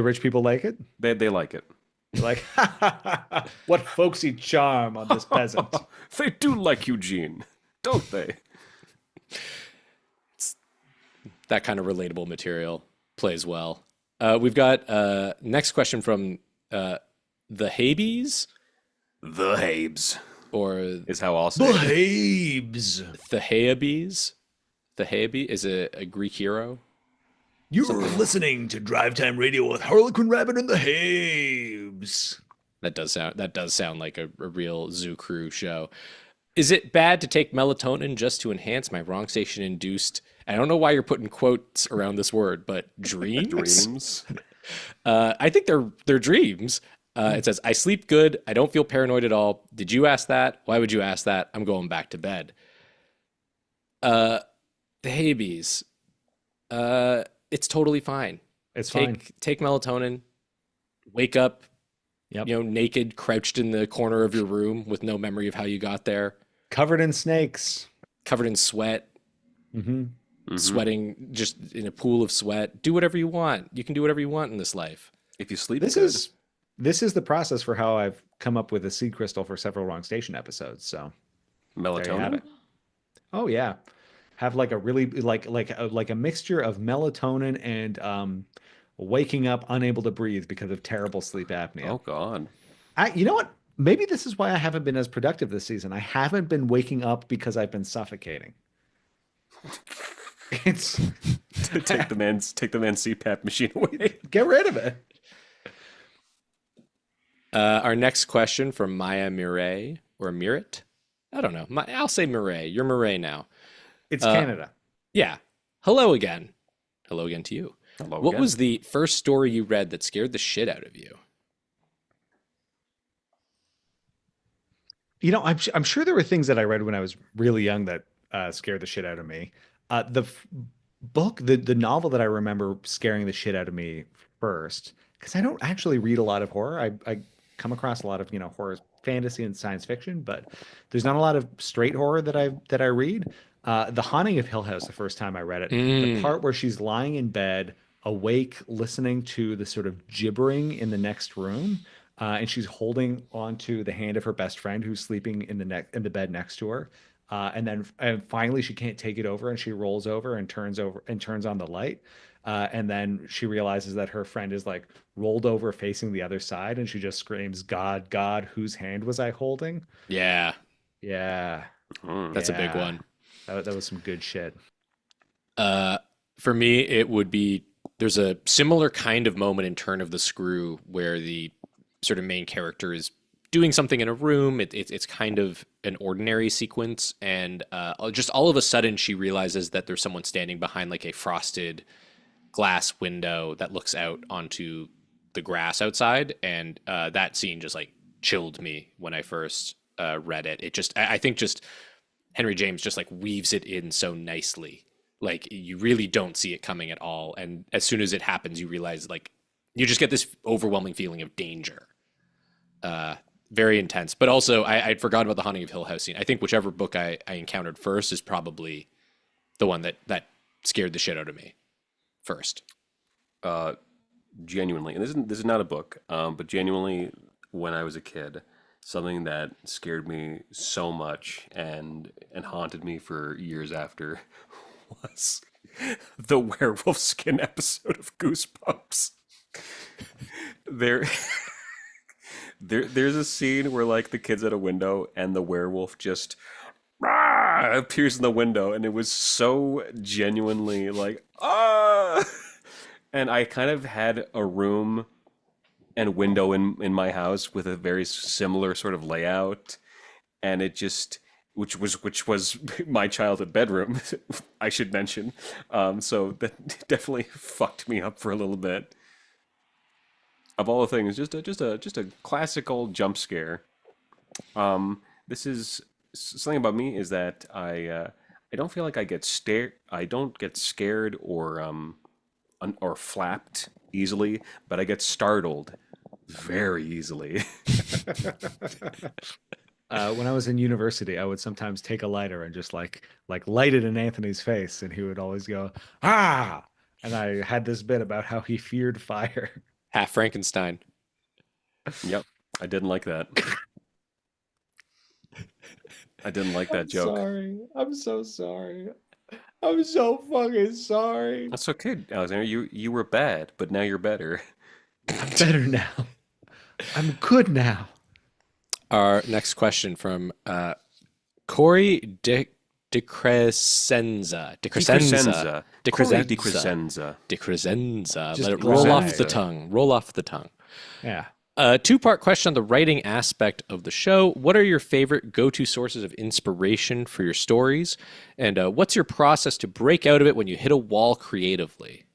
rich people like it? They like it. Like, what folksy charm on this peasant. They do like Eugene, don't they? That kind of relatable material plays well. We've got next question from the Habes, The Habes or is how I'll say it. Habes. the Haebes. The Haebe is a Greek hero. You're listening to Drive Time Radio with Harlequin Rabbit and the Habes. That does sound like a real Zoo Crew show. Is it bad to take melatonin just to enhance my wrong station induced? I don't know why you're putting quotes around this word, but dreams. Dreams. I think they're dreams. It says, I sleep good. I don't feel paranoid at all. Did you ask that? Why would you ask that? I'm going back to bed. The Habees. It's totally fine. It's fine. Take melatonin. Wake up, Yep. naked, crouched in the corner of your room with no memory of how you got there, Covered in snakes. covered in sweat, Mm-hmm. sweating just in a pool of sweat. Do whatever you want. You can do whatever you want in this life. If you sleep This good, is the process for how I've come up with a seed crystal for several Wrong Station episodes. So there you have melatonin. it. Oh yeah, have like a really like a mixture of melatonin and waking up unable to breathe because of terrible sleep apnea. Oh God. You know what? Maybe this is why I haven't been as productive this season. I haven't been waking up because I've been suffocating. It's take the man's CPAP machine away. get rid of it. Our next question from Maya Mireille or Mirit. I don't know. I'll say Mireille. You're Mireille now. It's Canada. Yeah. Hello again. Hello again to you. Hello What again. was the first story you read that scared the shit out of you? I'm sure there were things that I read when I was really young that scared the shit out of me. The novel that I remember scaring the shit out of me first, because I don't actually read a lot of horror. I come across a lot of horror, fantasy, and science fiction, but there's not a lot of straight horror that I read. The Haunting of Hill House, the first time I read it, the part where she's lying in bed, awake, listening to the sort of gibbering in the next room. And she's holding onto the hand of her best friend who's sleeping in the bed next to her. And finally she can't take it over and she rolls over and turns on the light. And then she realizes that her friend is like rolled over facing the other side and she just screams, God, God, whose hand was I holding? Yeah. Yeah. That's a big Yeah. one. That was some good shit. For me, it would be there's a similar kind of moment in Turn of the Screw where the sort of main character is doing something in a room. It's kind of an ordinary sequence, and just all of a sudden she realizes that there's someone standing behind like a frosted glass window that looks out onto the grass outside, and that scene just like chilled me when I first read it. It just I think just Henry James just like weaves it in so nicely. Like you really don't see it coming at all, and as soon as it happens, you realize like you just get this overwhelming feeling of danger. Very intense, but also I'd forgotten about the Haunting of Hill House scene. I think whichever book I encountered first is probably the one that scared the shit out of me first. Genuinely, and this is not a book, but genuinely, when I was a kid, something that scared me so much and haunted me for years after was the werewolf skin episode of Goosebumps. There, there's a scene where like the kid's at a window and the werewolf just appears in the window, and it was so genuinely like ah. And I kind of had a room and window in my house with a very similar sort of layout, and it just which was my childhood bedroom, I should mention. So that definitely fucked me up for a little bit. Of all the things, just a classical jump scare. This is something about me is that I don't feel like I get stared. I don't get scared or flapped easily, but I get startled very easily. When I was in university, I would sometimes take a lighter and just like light it in Anthony's face, and he would always go, "Ah!" And I had this bit about how he feared fire. Half Frankenstein. Yep, I didn't like that. I didn't like that joke. Sorry. I'm so sorry. I'm so fucking sorry. That's okay, Alexander. You were bad, but now you're better. I'm better now. I'm good now. Our next question from Corey DeCrescenza. DeCrescenza. DeCrescenza. Let it Just roll off say the it. tongue. Roll off the tongue. Yeah. Two-part question on the writing aspect of the show. What are your favorite go-to sources of inspiration for your stories? And what's your process to break out of it when you hit a wall creatively?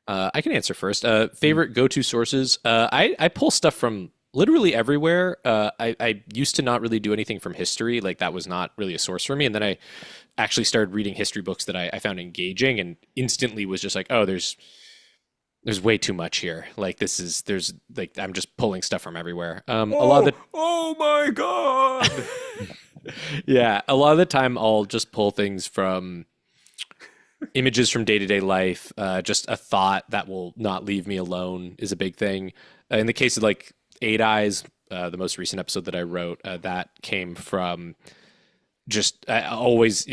I can answer first. Favorite go-to sources. I pull stuff from literally everywhere. I used to not really do anything from history. Like that was not really a source for me. And then I actually started reading history books that I found engaging, and instantly was just like, oh, there's way too much here. Like there's like I'm just pulling stuff from everywhere. A lot of the Oh my god! yeah, a lot of the time I'll just pull things from images from day-to-day life. Just a thought that will not leave me alone is a big thing. In the case of like Eight Eyes, the most recent episode that I wrote, that came from just I always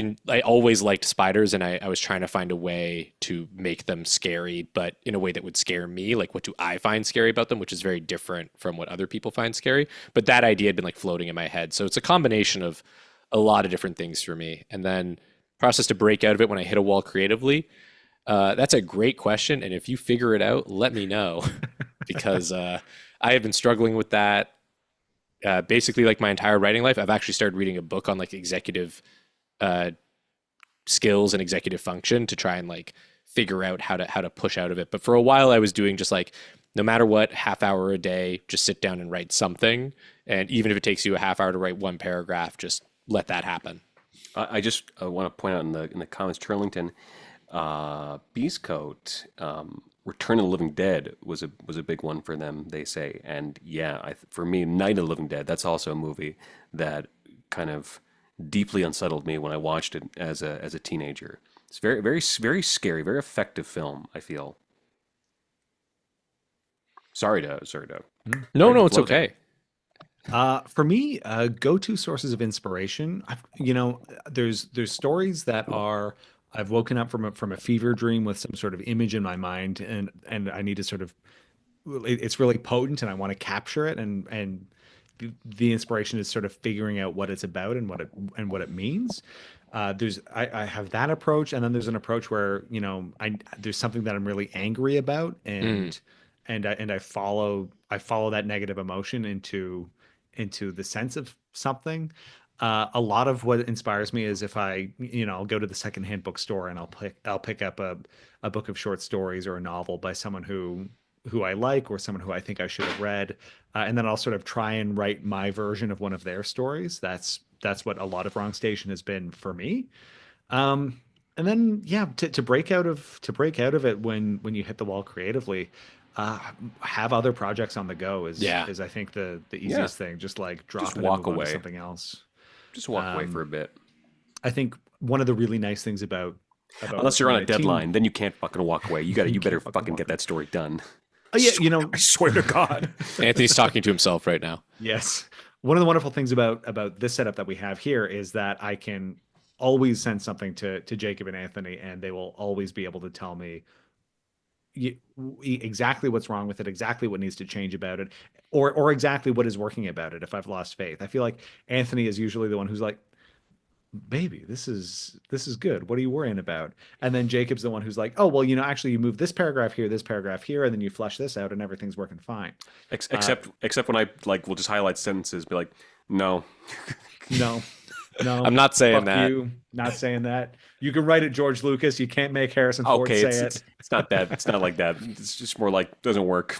liked spiders, and I was trying to find a way to make them scary, but in a way that would scare me. Like, what do I find scary about them, which is very different from what other people find scary. But that idea had been like floating in my head, so it's a combination of a lot of different things for me. And then process to break out of it when I hit a wall creatively. That's a great question, and if you figure it out, let me know because I have been struggling with that. Basically like my entire writing life. I've actually started reading a book on like executive skills and executive function to try and like figure out how to push out of it. But for a while I was doing just like, no matter what, half hour a day, just sit down and write something. And even if it takes you a half hour to write one paragraph, just let that happen. I just want to point out in the comments, Turlington, Beast Coat, Return of the Living Dead was a big one for them, they say. And yeah, for me, Night of the Living Dead, that's also a movie that kind of deeply unsettled me when I watched it as a teenager. It's very, very, very scary, very effective film, I feel. Sorry to No, it's okay. For me, go-to sources of inspiration. There's stories that are I've woken up from a fever dream with some sort of image in my mind, and I need to sort of it's really potent, and I want to capture it, and the inspiration is sort of figuring out what it's about and what it means. I have that approach, and then there's an approach where, you know, there's something that I'm really angry about, Mm. and I follow that negative emotion into the sense of something. A lot of what inspires me is if I'll go to the secondhand bookstore and I'll pick up a book of short stories or a novel by someone who I like, or someone who I think I should have read, and then I'll sort of try and write my version of one of their stories. That's what a lot of Wrong Station has been for me. And then yeah, to break out of it when you hit the wall creatively, uh, have other projects on the go Yeah. is I think the Yeah, easiest thing. Just like just drop it and walk move on to away. something else. Just walk away for a bit. I think one of the really nice things about Unless you're working on on a a team, deadline, then you can't fucking walk away. You better can't fucking fucking walk get away. that story done. Oh yeah, I swear to God. Anthony's talking to himself right now. yes. One of the wonderful things about this setup that we have here is that I can always send something to Jacob and Anthony, and they will always be able to tell me exactly what's wrong with it, exactly what needs to change about it, or exactly what is working about it if I've lost faith. I feel like Anthony is usually the one who's like, "Baby, this is good. What are you worrying about?" And then Jacob's the one who's like, "Oh, well, actually you move this paragraph here, and then you flesh this out, and everything's working fine." Except when I will just highlight sentences, be like, no. No, no, I'm not saying fuck that. you. Not saying that. You can write it, George Lucas. You can't make Harrison Ford Okay, say it's, it. it's it's not that. It's not like that. It's just more like doesn't work.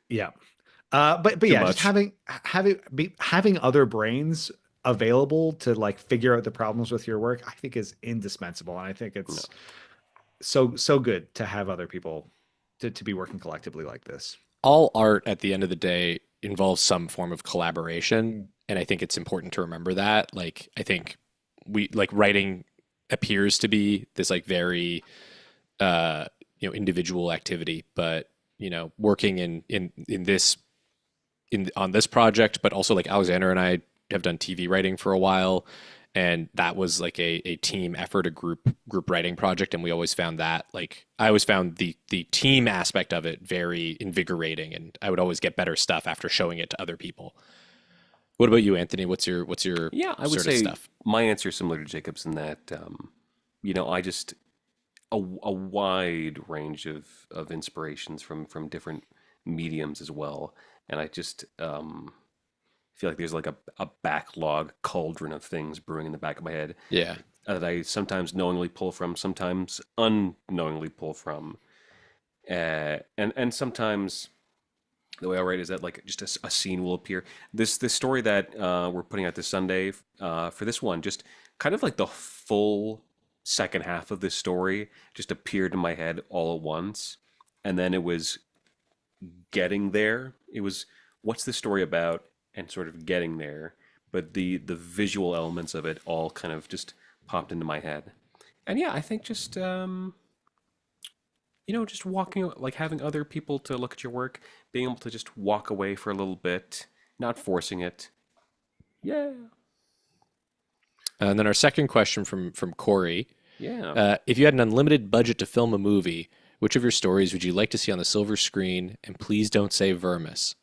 Yeah. But Too yeah, just much. having other brains available to like figure out the problems with your work, I think is indispensable. And I think No. it's so good to have other people to be working collectively like this. All art at the end of the day involves some form of collaboration, and I think it's important to remember that. Like, I think writing appears to be this like very individual activity, but working in this on this project, but also like Alexander and I have done TV writing for a while, and that was like a team effort, a group writing project, and we always found that, like, I always found the team aspect of it very invigorating, and I would always get better stuff after showing it to other people. What about you, Anthony? What's your Yeah, I would sort of say stuff? my answer is similar to Jacob's in that, I just a wide range of inspirations from different mediums as well, and I just feel like there's like a backlog cauldron of things brewing in the back of my head Yeah. that I sometimes knowingly pull from, sometimes unknowingly pull from, and sometimes the way I write is that like just a scene will appear. This story that we're putting out this Sunday, for this one, just kind of like the full second half of this story just appeared in my head all at once, and then it was getting there. It was what's the story about, and sort of getting there, but the visual elements of it all kind of just popped into my head. And yeah, I think just just walking, like having other people to look at your work, being able to just walk away for a little bit, not forcing it. Yeah. And then our second question from Corey: Yeah. if you had an unlimited budget to film a movie, which of your stories would you like to see on the silver screen? And please don't say Vermis.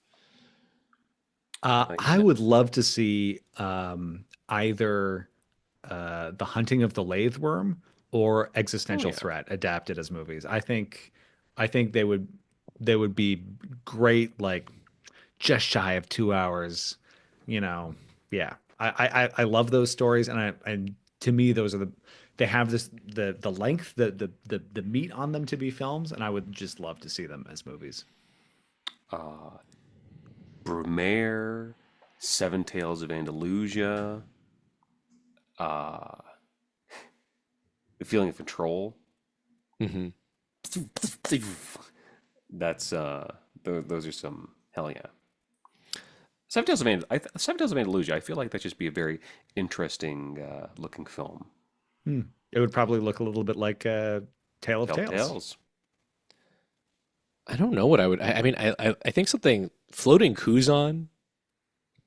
I would love to see either The Hunting of the Lathe Worm or Oh Existential yeah. Threat adapted as movies. I think they would be great, like just shy of 2 hours. You know, yeah. I love those stories, and to me those are they have the length, the meat on them to be films, and I would just love to see them as movies. Brumaire, Seven Tales of Andalusia, The Feeling of Control. Hmm. That's those are some hell yeah. Seven Tales of Andalusia. I feel like that'd just be a very interesting looking film. It would probably look a little bit like Tale of Tales. Telltales. I don't know what I would. I mean, I think something floating Kuzan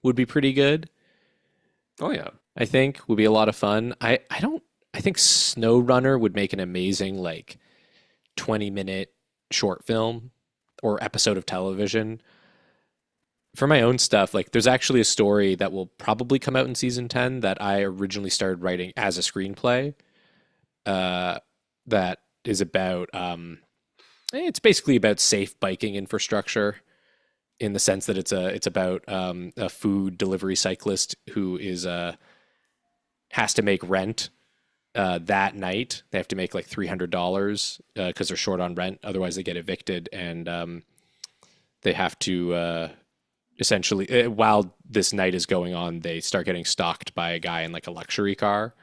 would be pretty good. Oh yeah. I think would be a lot of fun. I don't. I think Snow Runner would make an amazing like 20-minute short film or episode of television. for my own stuff, like there's actually a story that will probably come out in season 10 that I originally started writing as a screenplay. That is about it's basically about safe biking infrastructure in the sense that it's about a food delivery cyclist who is has to make rent that night. They have to make like $300 because they're short on rent. Otherwise, they get evicted, and they have to essentially while this night is going on, they start getting stalked by a guy in like a luxury car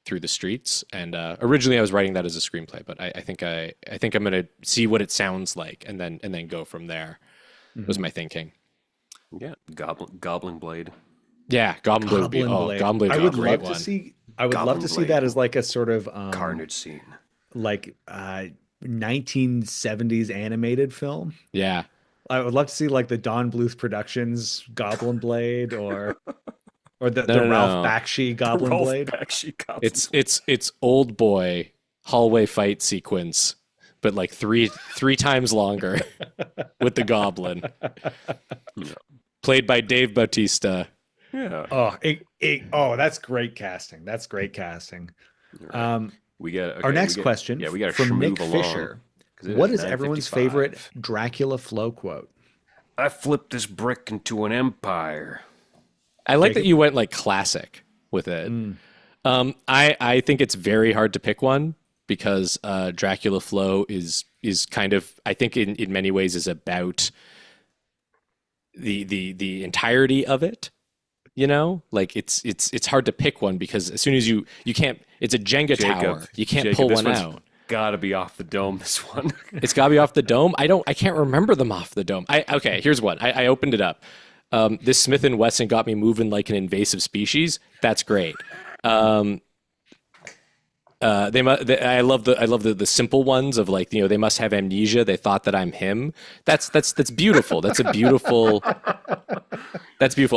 through the streets. And originally, I was writing that as a screenplay, but I think I'm gonna see what it sounds like, and then go from there. Was my thinking. Yeah, Goblin Blade. Yeah, Goblin Blade would be Goblin Blade I would would be a great love one. to see. I would Goblin love to see Blade. that as like a sort of Carnage scene. like 1970s animated film. Yeah. I would love to see like the Don Bluth Productions Goblin Blade or the No. Ralph Bakshi Goblin Ralph Blade. Bakshi Goblin It's old boy hallway fight sequence, but like three times longer with the goblin. Played by Dave Bautista. Yeah. Oh, that's great casting. That's great casting. We got Our next question Yeah, we got to from Nick schmoove along, Fisher. 'cause it What is everyone's 9:55. favorite Dracula flow quote? I flipped this brick into an empire. I like that you went like classic with it. I think it's very hard to pick one because Dracula Flow is kind of, I think in many ways is about the entirety of it. You know, like it's hard to pick one because as soon as you can't, it's a Jenga tower. You can't pull this one one's out. Gotta be off the dome. This one. It's got to be off the dome. I can't remember them off the dome. Okay, here's one. I opened it up. This Smith and Wesson got me moving like an invasive species. That's great. I love the simple ones of like, you know, they must have amnesia. They thought that I'm him. That's beautiful. That's beautiful.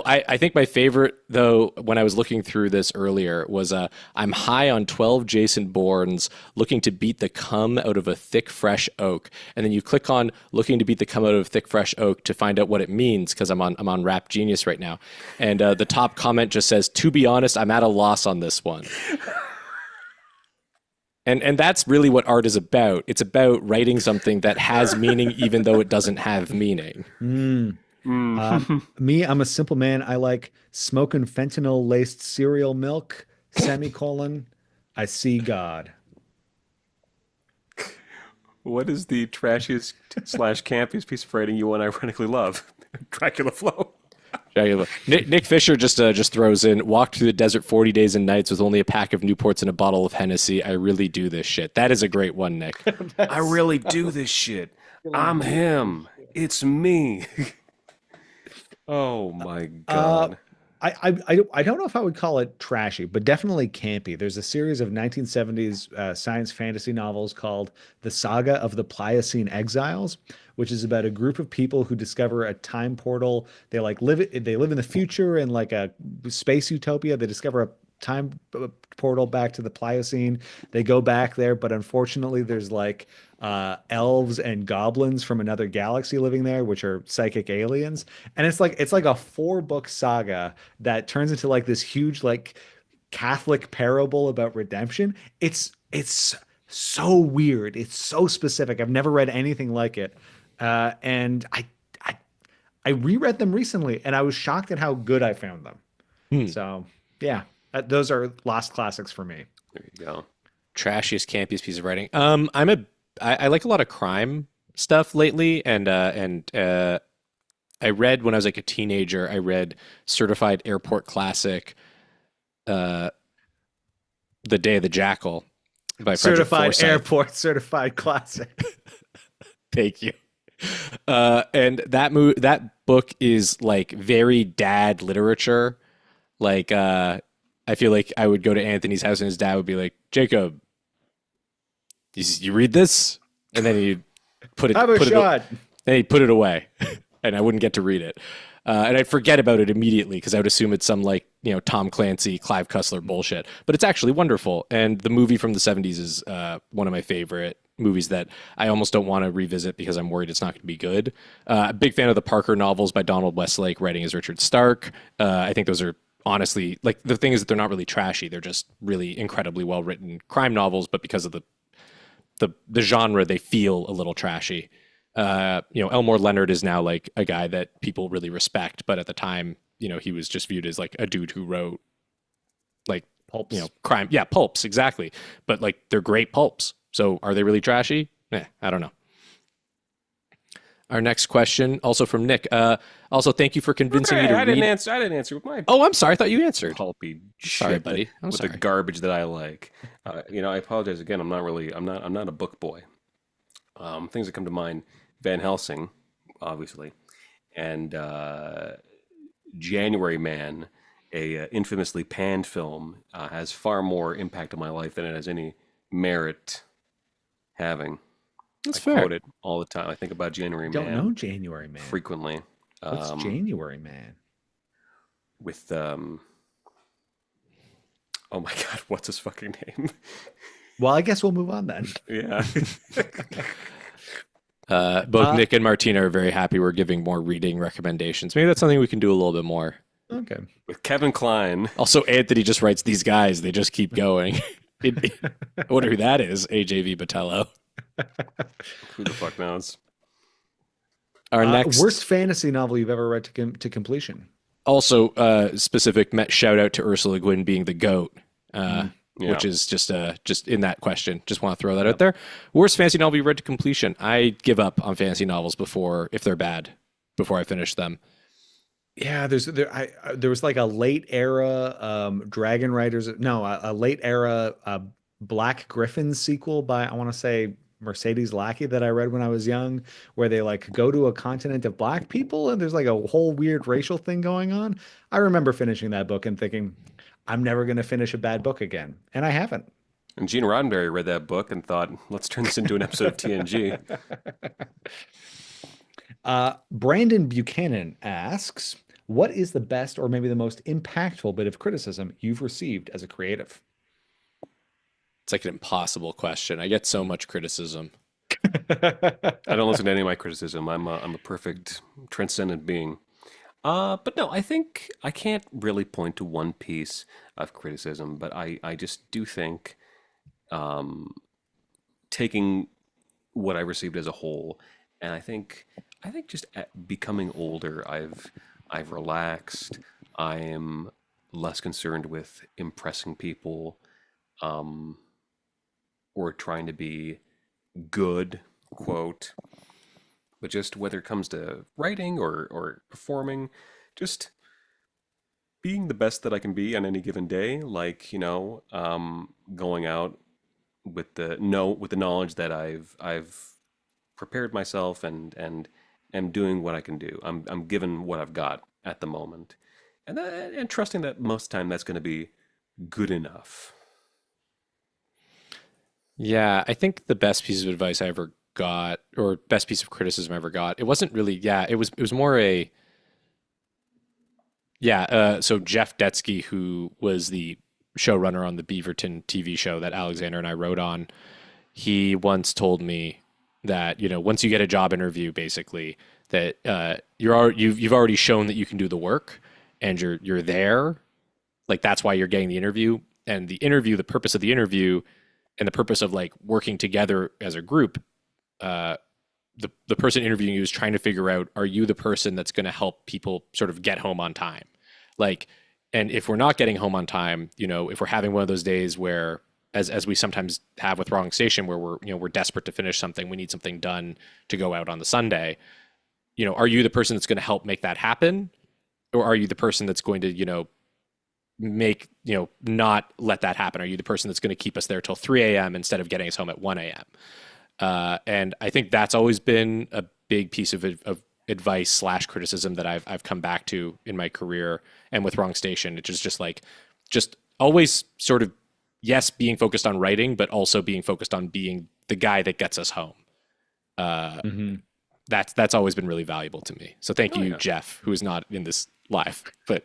I think my favorite though, when I was looking through this earlier, was I'm high on 12 Jason Bournes, looking to beat the cum out of a thick fresh oak. And then you click on looking to beat the cum out of a thick fresh oak to find out what it means, because I'm on Rap Genius right now. And the top comment just says, "To be honest, I'm at a loss on this one." And that's really what art is about. It's about writing something that has meaning even though it doesn't have meaning. Me, I'm a simple man. I like smoking fentanyl laced cereal milk, semicolon. I see God. What is the trashiest / campiest piece of writing you unironically love? Dracula Flow. Nick Fisher just throws in, walked through the desert 40 days and nights with only a pack of Newports and a bottle of Hennessy. I really do this shit. That is a great one, Nick. I really do this shit. I'm him. It's me. Oh my God. I don't know if I would call it trashy, but definitely campy. There's a series of 1970s science fantasy novels called The Saga of the Pliocene Exiles, which is about a group of people who discover a time portal. They live in the future in like a space utopia. They discover a time portal back to the Pliocene. They go back there, but unfortunately there's like elves and goblins from another galaxy living there, which are psychic aliens. And it's like a 4-book saga that turns into like this huge like Catholic parable about redemption. It's so weird. It's so specific. I've never read anything like it. And I reread them recently and I was shocked at how good I found them. So yeah, those are lost classics for me. There you go. Trashiest, campiest piece of writing. I like a lot of crime stuff lately, and I read when I was like a teenager. I read Certified Airport Classic, The Day of the Jackal by Frederick Forsyth. Certified Classic. Thank you. And that book is like very dad literature. Like I feel like I would go to Anthony's house and his dad would be like, "Jacob, you read this?" And then he'd put it. Then he'd put it away, and I wouldn't get to read it. And I'd forget about it immediately because I would assume it's some like, you know, Tom Clancy, Clive Cussler bullshit. But it's actually wonderful. And the movie from the 70s is one of my favorite movies that I almost don't want to revisit because I'm worried it's not going to be good. A big fan of the Parker novels by Donald Westlake, writing as Richard Stark. I think those are honestly, like, the thing is that they're not really trashy. They're just really incredibly well written crime novels, but because of the genre, they feel a little trashy. Elmore Leonard is now like a guy that people really respect, but at the time, he was just viewed as like a dude who wrote like Pulps. crime. Yeah, pulps, exactly. But like they're great pulps. So are they really trashy? I don't know. Our next question, also from Nick. Also, thank you for convincing me to I read. didn't answer with my Oh, I'm sorry. I thought you answered. pulpy Sorry, shit buddy. I'm with sorry. the garbage that I like. I apologize again. I'm not a book boy. Things that come to mind: Van Helsing, obviously, and January Man, a infamously panned film, has far more impact on my life than it has any merit having. That's I fair. quote it all the time. I think about January Don't Man know January Man. frequently. What's January Man? With oh my god, what's his fucking name? Well, I guess we'll move on then. Yeah. Both Nick and Martina are very happy we're giving more reading recommendations. Maybe that's something we can do a little bit more. Okay. With Kevin Kline. Also, Anthony just writes these guys. They just keep going. I wonder who that is. AJV Botello. Who the fuck knows? Our next worst fantasy novel you've ever read to completion. also specific shout out to Ursula Le Guin being the goat, Yeah. which is just in that question. Just want to throw that out there. Worst fantasy novel you read to completion. I give up on fantasy novels if they're bad before I finish them. Yeah, there was like a late era Dragon Riders. No, a late era Black Griffin sequel by, I want to say, Mercedes Lackey, that I read when I was young, where they like go to a continent of black people and there's like a whole weird racial thing going on. I remember finishing that book and thinking, I'm never going to finish a bad book again. And I haven't. And Gene Roddenberry read that book and thought, let's turn this into an episode of TNG. Brandon Buchanan asks, what is the best or maybe the most impactful bit of criticism you've received as a creative? It's like an impossible question. I get so much criticism. I don't listen to any of my criticism. I'm a perfect, transcendent being. But no, I think I can't really point to one piece of criticism, but I just do think taking what I received as a whole, and I think just becoming older, I've relaxed. I am less concerned with impressing people, or trying to be good, quote. But just whether it comes to writing or performing, just being the best that I can be on any given day, like, going out with the knowledge that I've prepared myself and am doing what I can do. I'm given what I've got at the moment, and trusting that most of the time that's going to be good enough. Yeah, I think the best piece of advice I ever got, or best piece of criticism I ever got, it wasn't really, it was more a, so Jeff Detsky, who was the showrunner on the Beaverton TV show that Alexander and I wrote on, he once told me that, once you get a job interview, basically, that you've already shown that you can do the work and you're there. Like, that's why you're getting the interview. And the purpose of the interview and the purpose of like working together as a group, the person interviewing you is trying to figure out, are you the person that's going to help people sort of get home on time? Like, and if we're not getting home on time, if we're having one of those days where, as we sometimes have with Wrong Station, where we're desperate to finish something, we need something done to go out on the Sunday, are you the person that's going to help make that happen? Or are you the person that's going to, not let that happen? Are you the person that's going to keep us there till 3 a.m. instead of getting us home at 1 a.m.? And I think that's always been a big piece of advice / criticism that I've come back to in my career and with Wrong Station, which is just always sort of, yes, being focused on writing, but also being focused on being the guy that gets us home. That's always been really valuable to me. So thank you, Jeff, who is not in this live, but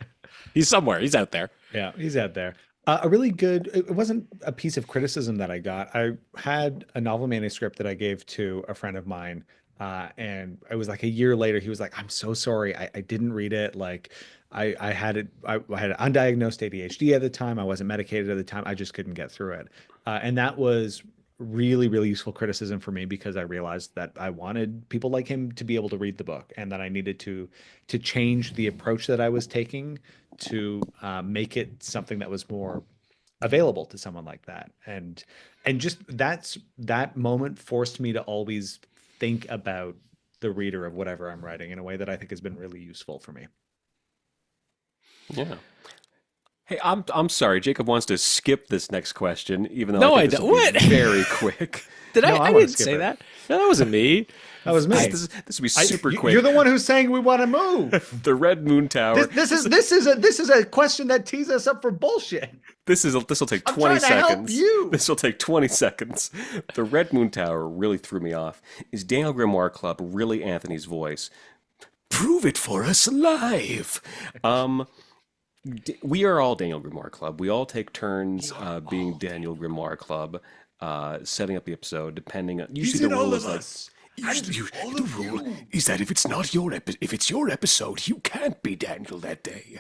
he's somewhere. He's out there. Yeah, he's out there. A really good, it wasn't a piece of criticism that I got. I had a novel manuscript that I gave to a friend of mine. And it was like a year later, he was like, I'm so sorry. I didn't read it. Like I had it, I had undiagnosed ADHD at the time. I wasn't medicated at the time. I just couldn't get through it. And that was really, really useful criticism for me because I realized that I wanted people like him to be able to read the book and that I needed to change the approach that I was taking to make it something that was more available to someone like that. And just that moment forced me to always think about the reader of whatever I'm writing in a way that I think has been really useful for me. Yeah. Hey, I'm sorry. Jacob wants to skip this next question, even though No, I I think this don't. will be What? very quick. Did No, I I wanna didn't skip say it. that. No, that wasn't me. That was me. This will be super quick. You're the one who's saying we want to move. The Red Moon Tower. This is a question that tees us up for bullshit. This will take I'm 20 trying to help seconds. you. This will take 20 seconds. The Red Moon Tower really threw me off. Is Daniel Grimoire Club really Anthony's voice? Prove it for us live. We are all Daniel Grimoire Club. We all take turns being Daniel Grimoire Club, setting up the episode. Depending on usually the rule is like The rule is that if it's not if it's your episode, you can't be Daniel that day.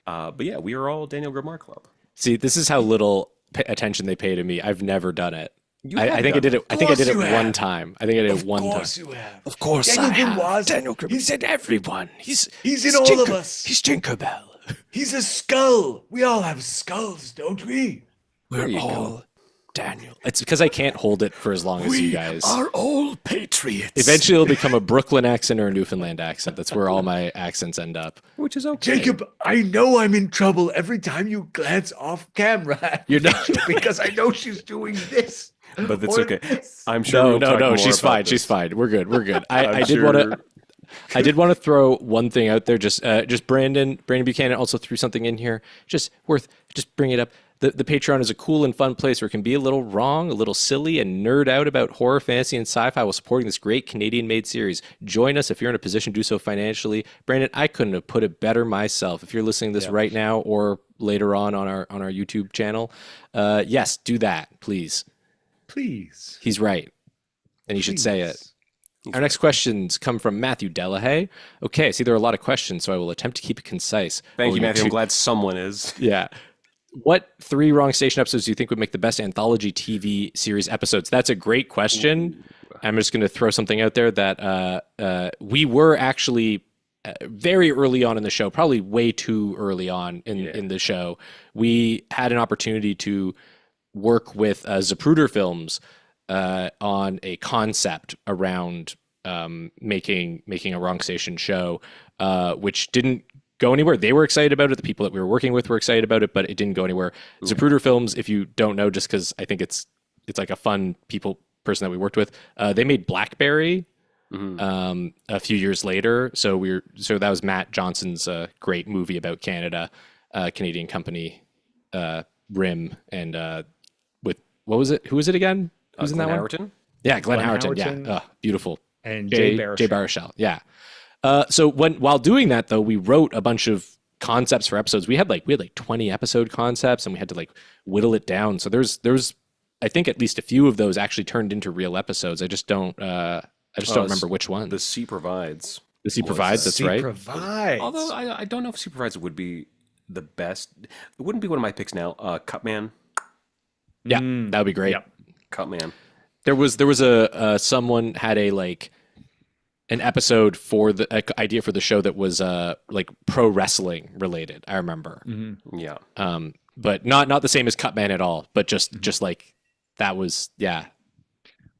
but yeah, we are all Daniel Grimoire Club. See, this is how little attention they pay to me. I've never done it. I have think I done did it. I think I did it you have. one time. I think I did it one time. you have. Of course, Daniel I have. Grimoire's- Daniel Grimoire. He's in everyone. He's in all of us. He's Tinkerbell. He's a skull. We all have skulls, don't we? We're you go. all Daniel. It's because I can't hold it for as long as you We guys. are all patriots. Eventually, it'll become a Brooklyn accent or a Newfoundland accent. That's where all my accents end up. Which is okay. Jacob, I know I'm in trouble every time you glance off camera. You're not. because I know she's doing this. But that's or okay. this. I'm sure. No, we'll talk more she's about fine. this. She's fine. We're good. We're good. I'm I did want sure- to. I did want to throw one thing out there. Just Brandon Buchanan also threw something in here. Just bring it up. The Patreon is a cool and fun place where it can be a little wrong, a little silly, and nerd out about horror, fantasy, and sci-fi while supporting this great Canadian-made series. Join us if you're in a position to do so financially. Brandon, I couldn't have put it better myself. If you're listening to this right now or later on our YouTube channel, yes, do that, please. Please. He's right, and he should say it. Our next questions come from Matthew Delahaye. Okay, see, there are a lot of questions, so I will attempt to keep it concise. Thank you, We'll Matthew. get I'm to- glad someone is. Yeah. What 3 Wrong Station episodes do you think would make the best anthology TV series episodes? That's a great question. I'm just going to throw something out there that we were actually very early on in the show, probably way too early on in the show. We had an opportunity to work with Zapruder Films on a concept around making a Wrong Station show, which didn't go anywhere. They were excited about it. The people that we were working with were excited about it, but it didn't go anywhere. Zapruder Films, if you don't know, just because I think it's like a fun person that we worked with, they made Blackberry a few years later. So that was Matt Johnson's great movie about Canada, Canadian company, RIM, and with what was it? Who was it again? Who's in that one? Howerton? Yeah, Glenn Howerton. Howerton. Yeah, beautiful. And Jay Baruchel. Baruchel. Yeah. So while doing that though, we wrote a bunch of concepts for episodes. We had like 20 episode concepts, and we had to like whittle it down. So there's I think at least a few of those actually turned into real episodes. I just don't remember which one. The Sea Provides. The Sea Provides. That's Sea right. Provides. Although I don't know if Sea Provides would be the best. It wouldn't be one of my picks now. Cutman. Yeah, that would be great. Yep. Cutman. There was a someone had an episode for the idea for the show that was like pro wrestling related. I remember, Yeah. but not the same as Cutman at all. But just like that was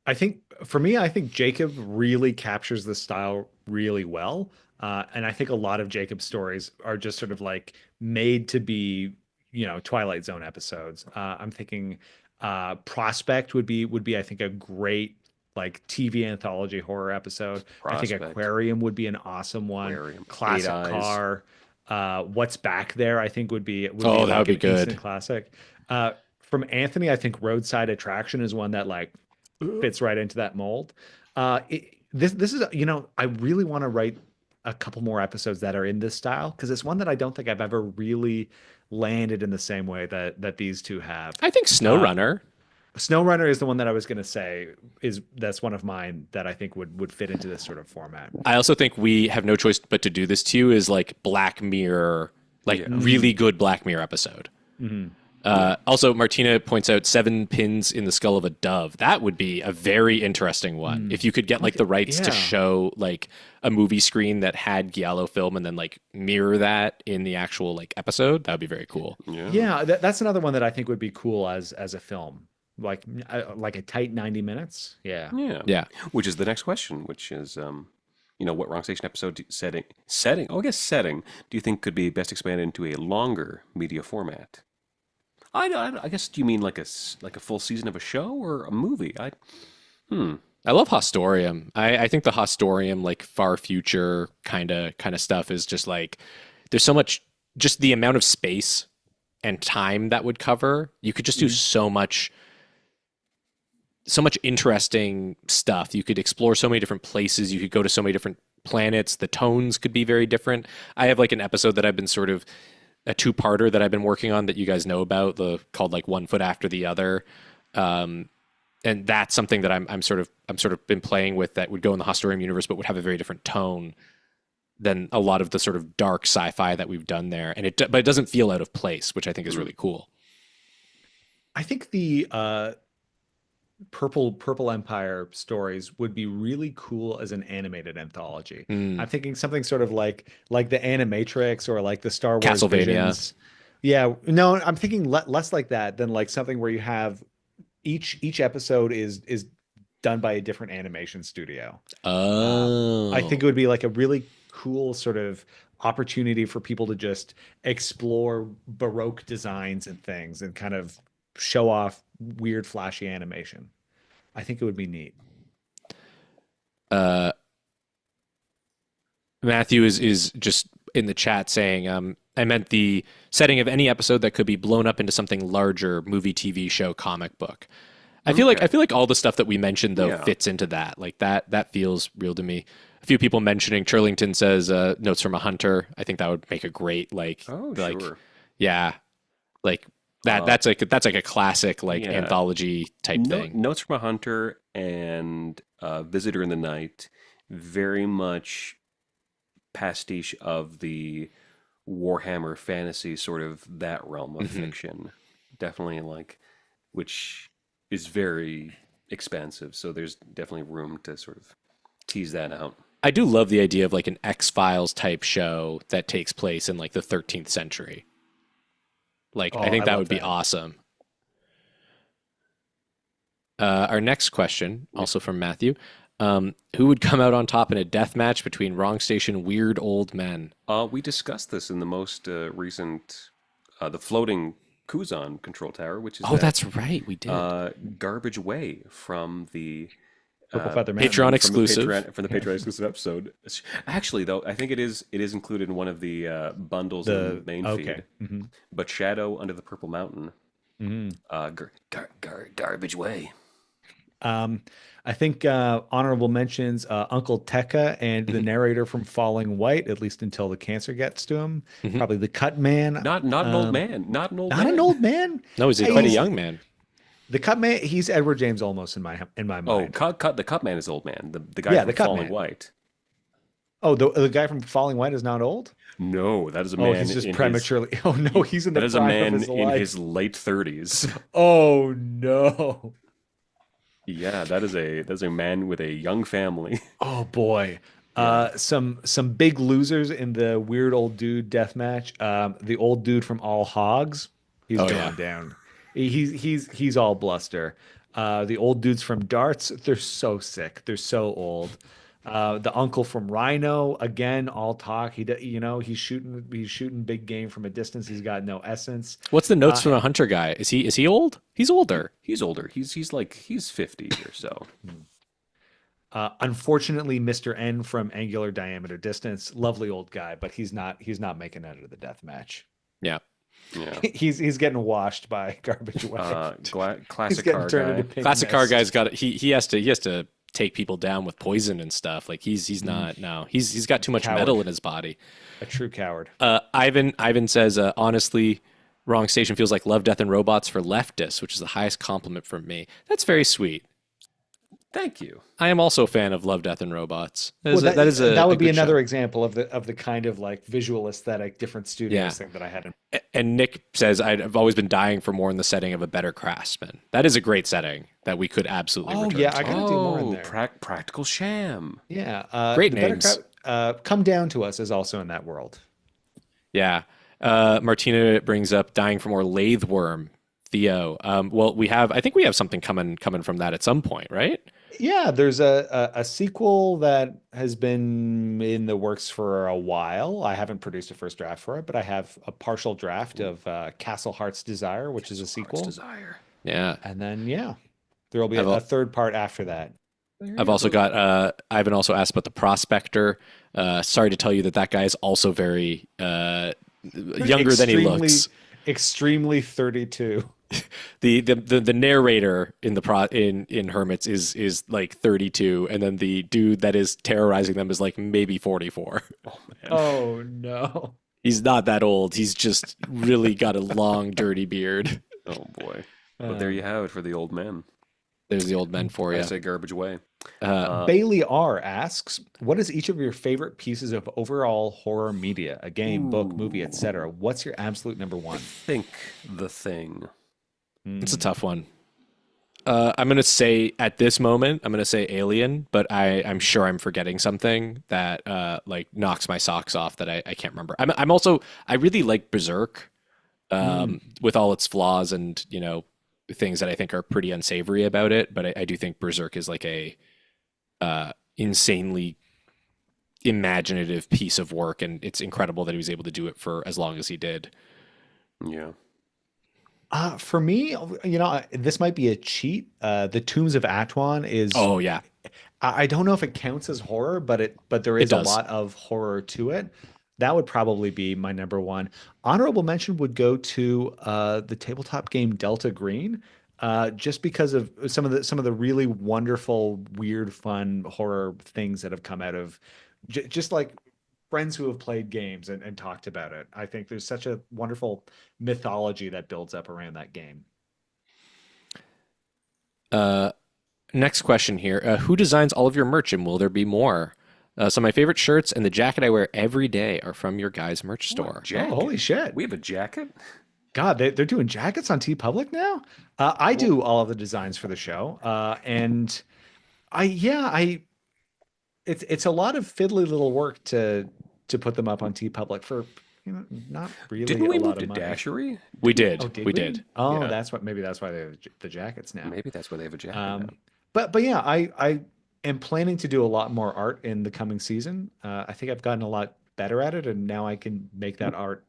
I think for me, I think Jacob really captures the style really well. And I think a lot of Jacob's stories are just sort of like made to be, Twilight Zone episodes. I'm thinking Prospect would be, I think, a great like TV anthology horror episode. I think Prospect. Aquarium would be an awesome one. Aquarium. Classic Eight Eyes. Car. What's Back There, I think would be that would be an good. instant classic. From Anthony, I think Roadside Attraction is one that like fits right into that mold. This is, I really want to write a couple more episodes that are in this style, because it's one that I don't think I've ever really landed in the same way that these two have. I think SnowRunner. SnowRunner is the one that I was going to say that's one of mine that I think would fit into this sort of format. I also think we have no choice but to do this to you is like Black Mirror, like really good Black Mirror episode. Also, Martina points out 7 pins in the skull of a dove. That would be a very interesting one. If you could get like the rights to show like a movie screen that had Giallo film and then like mirror that in the actual like episode, that would be very cool. Yeah, that's another one that I think would be cool as a film, like a tight 90 minutes. Yeah. Yeah. Which is the next question, which is, what Wrong Station episode setting do you think could be best expanded into a longer media format? I guess, do you mean like a full season of a show or a movie? I love Hostorium. I think the Hostorium, like far future kind of stuff is just like, there's so much, just the amount of space and time that would cover. You could just do so much interesting stuff. You could explore so many different places. You could go to so many different planets. The tones could be very different. I have like an episode that I've been sort of a 2-parter that I've been working on that you guys know about, called like One Foot After the Other. And that's something that I'm sort of been playing with, that would go in the Hostorium universe, but would have a very different tone than a lot of the sort of dark sci-fi that we've done there. But it doesn't feel out of place, which I think is really cool. I think the Purple Empire stories would be really cool as an animated anthology. I'm thinking something sort of like the Animatrix or like the Star Wars Castlevania. Visions. Yeah, no, I'm thinking less like that than like something where you have each episode is done by a different animation studio. I think it would be like a really cool sort of opportunity for people to just explore Baroque designs and things and kind of show off weird flashy animation. I think it would be neat. Matthew is just in the chat saying, I meant the setting of any episode that could be blown up into something larger, movie, TV show, comic book. I feel like all the stuff that we mentioned though fits into that. Like that feels real to me. A few people mentioning, Turlington says Notes from a Hunter. I think that would make a great sure. Yeah. Like that's like a classic anthology type thing. Notes from a Hunter and Visitor in the Night, very much pastiche of the Warhammer fantasy, sort of that realm of fiction. Definitely which is very expansive. So there's definitely room to sort of tease that out. I do love the idea of like an X-Files type show that takes place in like the 13th century. I think that would be awesome. Our next question, also from Matthew, who would come out on top in a death match between Wrong Station weird old men? We discussed this in the most recent, the floating Kuzan control tower, which is that's right, we did. Garbage Way from the Purple Feather Mountain. Patreon exclusive. From the Patreon exclusive episode. Actually, though, I think it is included in one of the bundles in the main feed. But Shadow Under the Purple Mountain, Garbage Way. I think honorable mentions Uncle Tekka and the narrator from Falling White, at least until the cancer gets to him. Probably the Cut Man. Not an old man. Not an old man. Not an old man. No, he's quite a young man. The Cut Man, he's Edward James Olmos in my mind. Oh, the Cut Man is old man. The guy from Falling White. Oh, the guy from Falling White is not old? No, that is a man. Oh, he's just prematurely. He's in the that is a prime man of his in life. his late 30s. Oh no. Yeah, that is a man with a young family. Oh boy. Some big losers in the weird old dude death match. The old dude from All Hogs, he's going down. He's all bluster. The old dudes from Darts, they're so sick. They're so old. The uncle from Rhino, again, all talk. He's shooting big game from a distance. He's got no essence. What's the Notes from a Hunter guy? Is he old? He's older. He's older. He's 50 or so. Unfortunately, Mr. N from Angular Diameter Distance, lovely old guy, but he's not making it out of the death match. Yeah. Yeah. He's getting washed by Garbage Way. Classic car guy. Classic car guy's got it. He has to take people down with poison and stuff. Like he's not. No, he's got too much metal in his body. A true coward. Ivan says, honestly, Wrong Station feels like Love, Death, and Robots for leftists, which is the highest compliment from me. That's very sweet. Thank you. I am also a fan of Love, Death, and Robots. That would be another example of the kind of like visual aesthetic, different studios thing that I had in. And Nick says, I've always been dying for more in the setting of a better Craftsman. That is a great setting that we could absolutely return to. I gotta do more in there. Practical Sham. Yeah. Great names. Come Down to Us is also in that world. Yeah. Martina brings up dying for more Lathe Worm. Theo. Well, I think we have something coming from that at some point, right? Yeah, there's a sequel that has been in the works for a while. I haven't produced a first draft for it, but I have a partial draft of Castle Heart's Desire, which is a sequel. Desire. Yeah. And then, there will be a third part after that. I've also got, Ivan also asked about the Prospector. Sorry to tell you that guy is also very younger than he looks. Extremely 32. The narrator in Hermits is like 32, and then the dude that is terrorizing them is like maybe 44. Oh man. Oh no. He's not that old. He's just really got a long, dirty beard. Oh boy. But there you have it for the old men. There's the old men for you. I say garbage away. Bailey R asks, what is each of your favorite pieces of overall horror media? A game, book, movie, etc. What's your absolute number one? Think The Thing. It's a tough one. I'm going to say at this moment, I'm going to say Alien, but I'm sure I'm forgetting something that like knocks my socks off that I can't remember. I really like Berserk with all its flaws and, things that I think are pretty unsavory about it. But I do think Berserk is like a insanely imaginative piece of work. And it's incredible that he was able to do it for as long as he did. Yeah. For me, this might be a cheat. The Tombs of Atuan is. Oh yeah. I don't know if it counts as horror, but there is a lot of horror to it. That would probably be my number one. Honorable mention would go to the tabletop game Delta Green, just because of some of the really wonderful, weird, fun horror things that have come out of just like friends who have played games and talked about it. I think there's such a wonderful mythology that builds up around that game. Next question here. Who designs all of your merch, and will there be more? So my favorite shirts and the jacket I wear every day are from your guys' merch store. Oh, holy shit. We have a jacket? God, they're doing jackets on TeePublic now? I do all of the designs for the show. And it's a lot of fiddly little work to put them up on TeePublic for not really Didn't we a move lot to of money. Dashery? We did. Oh, we did. Oh, Yeah. that's maybe that's why they have the jackets now. Maybe that's why they have a jacket now. But yeah, I am planning to do a lot more art in the coming season. I think I've gotten a lot better at it, and now I can make that art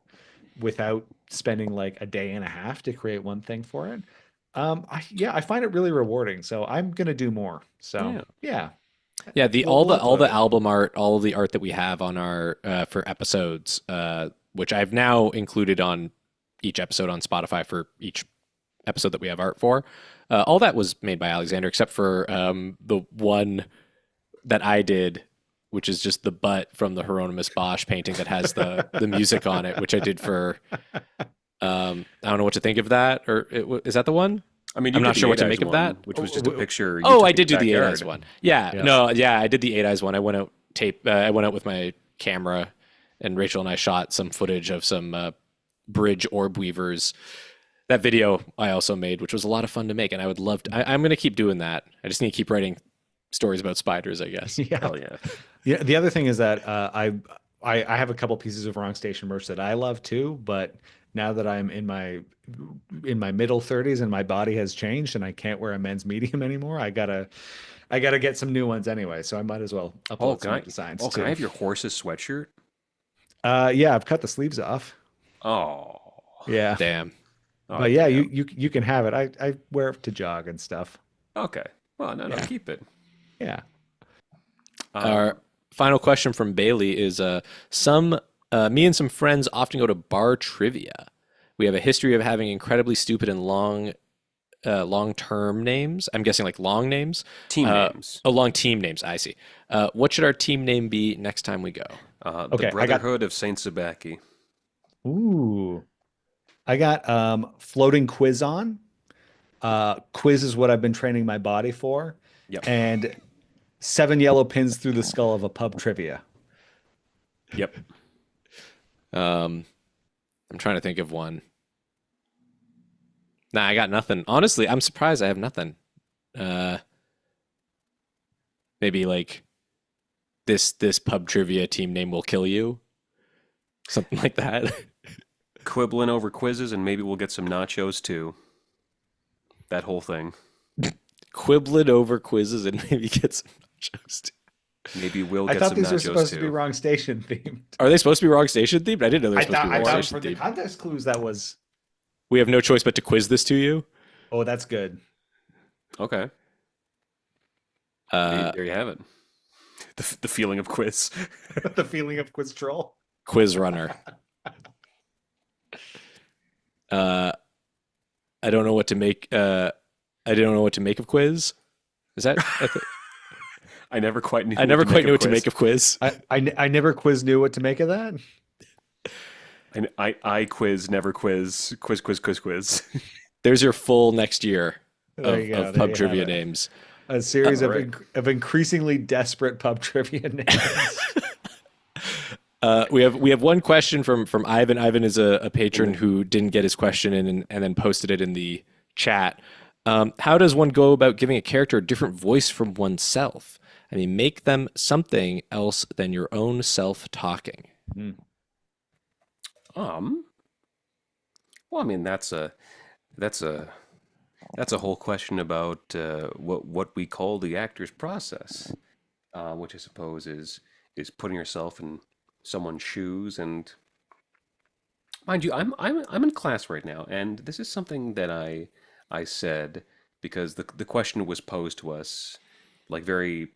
without spending like a day and a half to create one thing for it. I find it really rewarding. So I'm gonna do more. So yeah. Yeah, We'll all the upload it. album art, all of the art that we have on our for episodes, which I've now included on each episode on Spotify for each episode that we have art for. All that was made by Alexander, except for the one that I did, which is just the butt from the Hieronymus Bosch painting that has the music on it, which I did for. I don't know what to think of that, or is that the one? I mean, I'm you not did sure the what to 8 make Eyes of that. which was just a picture. Oh, I did do the 8 Eyes one. Yeah, Yeah. I did the 8 Eyes one. I went out I went out with my camera, and Rachel and I shot some footage of some bridge orb weavers. That video I also made, which was a lot of fun to make, and I would love to. I'm going to keep doing that. I just need to keep writing stories about spiders, I guess. Yeah. Hell yeah. Yeah. The other thing is that I have a couple pieces of Wrong Station merch that I love too, but now that I'm in my middle 30s and my body has changed and I can't wear a men's medium anymore, I gotta get some new ones anyway. So I might as well upload some designs. Can too. I have your horse's sweatshirt? Yeah, I've cut the sleeves off. Oh. Yeah. Damn. But yeah, you can have it. I wear it to jog and stuff. Okay. Well, no, Yeah. keep it. Yeah. Our final question from Bailey is: me and some friends often go to bar trivia. We have a history of having incredibly stupid and long long-term names? I'm guessing like long names. Team names. Oh, long team names. I see. What should our team name be next time we go? The Okay, I got- Brotherhood of Saint Sabaki. Ooh. I got floating quiz on. Quiz is what I've been training my body for. Yep. And 7 yellow pins through the skull of a pub trivia. Yep. I'm trying to think of one. Nah, I got nothing. Honestly, I'm surprised I have nothing. Maybe like this pub trivia team name will kill you. Something like that. Quibbling over quizzes, and maybe we'll get some nachos too. That whole thing. Quibbling over quizzes and maybe get some nachos too. Maybe we'll I get thought some these were nachos supposed to be too. wrong station themed. Are they supposed to be wrong station themed? I didn't know they were I supposed to thought, be I wrong thought station for the themed. context clues that was. We have no choice but to quiz this to you. Oh, that's good. Okay. There you have it. The feeling of quiz. The feeling of quiz troll. Quiz runner. I don't know what to make. I don't know what to make of quiz. Is that? I never quite knew. I never quite knew what to quiz. make of quiz. I never quiz knew what to make of that. I quiz, never quiz. Quiz. There's your full next year There you go, of there pub you trivia have it. names. A series All right. of increasingly desperate pub trivia names. We have one question from Ivan. Ivan is a patron who didn't get his question in and then posted it in the chat. How does one go about giving a character a different voice from oneself? I mean, make them something else than your own self talking. Well, I mean that's a whole question about what we call the actor's process, which I suppose is putting yourself in someone's shoes. And mind you, I'm in class right now, and this is something that I said because the question was posed to us like very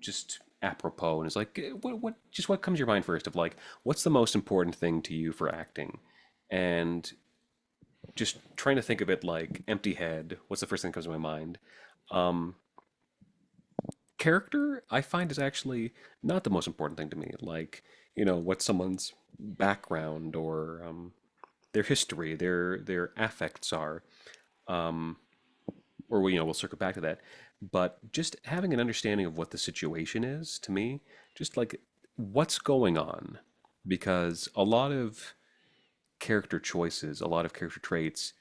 just apropos, and it's like what comes to your mind first of like what's the most important thing to you for acting, and just trying to think of it like empty head. What's the first thing that comes to my mind? Character, I find, is actually not the most important thing to me. Like, what someone's background or their history, their affects are, or we'll circle back to that. But just having an understanding of what the situation is to me, just like what's going on, because a lot of character choices, a lot of character traits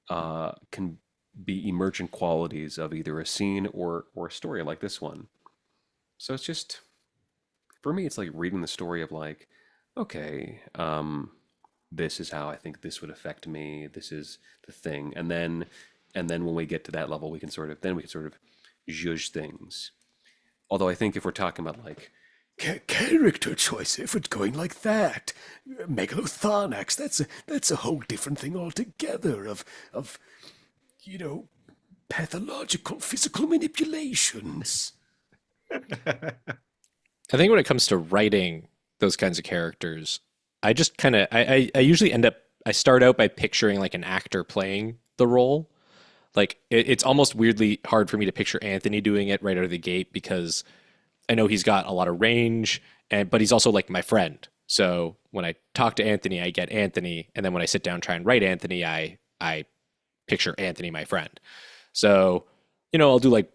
can be emergent qualities of either a scene or a story like this one. So it's just, for me, it's like reading the story of like, okay, this is how I think this would affect me. This is the thing, and then when we get to that level, we can sort of judge things. Although I think if we're talking about like Character choice, if it's going like that. Megalothanax, that's a whole different thing altogether of pathological physical manipulations. I think when it comes to writing those kinds of characters, I just kind of I usually I start out by picturing like an actor playing the role. Like it's almost weirdly hard for me to picture Anthony doing it right out of the gate because I know he's got a lot of range, but he's also like my friend. So when I talk to Anthony, I get Anthony, and then when I sit down and try and write Anthony, I picture Anthony, my friend. So I'll do like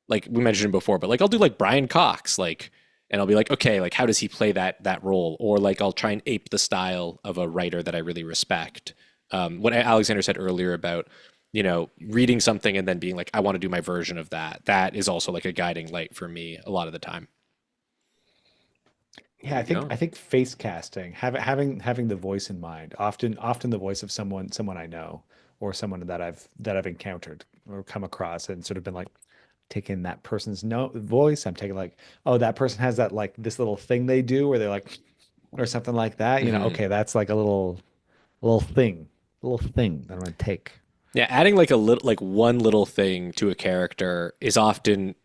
we mentioned before, but like I'll do like Brian Cox, like, and I'll be like, okay, like how does he play that role? Or like I'll try and ape the style of a writer that I really respect. What Alexander said earlier about reading something and then being like, I want to do my version of that. That is also like a guiding light for me a lot of the time. Yeah, I think face casting, having the voice in mind, often the voice of someone I know or someone that I've encountered or come across and sort of been like taking that person's voice. I'm taking like, oh, that person has that like this little thing they do where they're like, or something like that. Okay, that's like a little thing that I'm gonna take. Yeah, adding like one little thing to a character is often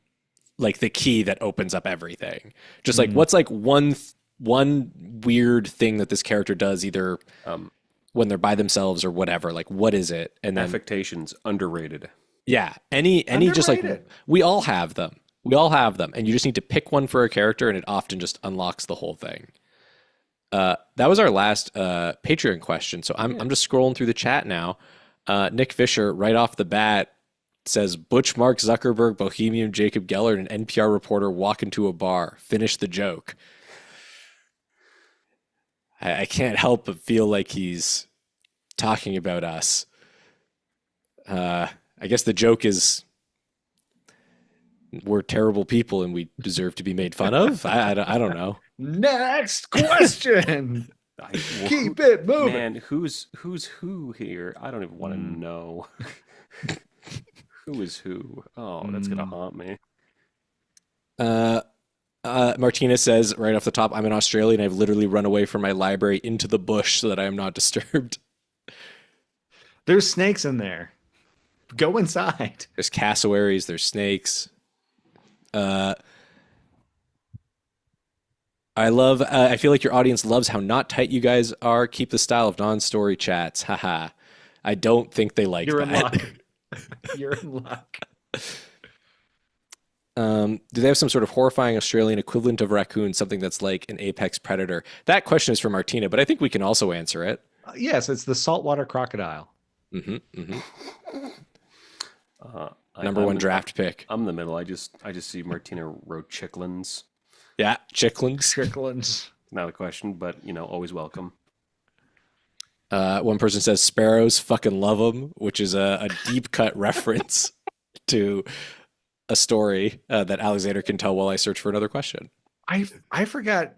like the key that opens up everything. Just like what's like one weird thing that this character does, either when they're by themselves or whatever. Like what is it? And then affectations underrated. Yeah, any just like Underrated. we all have them. We all have them, and you just need to pick one for a character, and it often just unlocks the whole thing. That was our last Patreon question. So I'm just scrolling through the chat now. Nick Fisher, right off the bat, says Butch, Mark Zuckerberg, Bohemian, Jacob Geller, and an NPR reporter walk into a bar. Finish the joke. I can't help but feel like he's talking about us. I guess the joke is we're terrible people and we deserve to be made fun of. I don't know. Next question. Keep it moving. Man, who's who here? I don't even want to know. Who is who? Oh, that's gonna haunt me. Martina says right off the top, I'm in Australia and I've literally run away from my library into the bush so that I am not disturbed. There's snakes in there. Go inside. There's cassowaries, there's snakes. I feel like your audience loves how not tight you guys are. Keep the style of non-story chats. Haha. I don't think they like You're in that. luck. You're in luck. Do they have some sort of horrifying Australian equivalent of raccoon, something that's like an apex predator? That question is for Martina, but I think we can also answer it. Yes, it's the saltwater crocodile. Number one draft pick. I'm in the middle. I just see Martina wrote chicklins. Yeah, chicklins. Stricklands. Not a question, but always welcome. One person says sparrows fucking love them, which is a deep cut reference to a story that Alexander can tell while I search for another question. I forgot.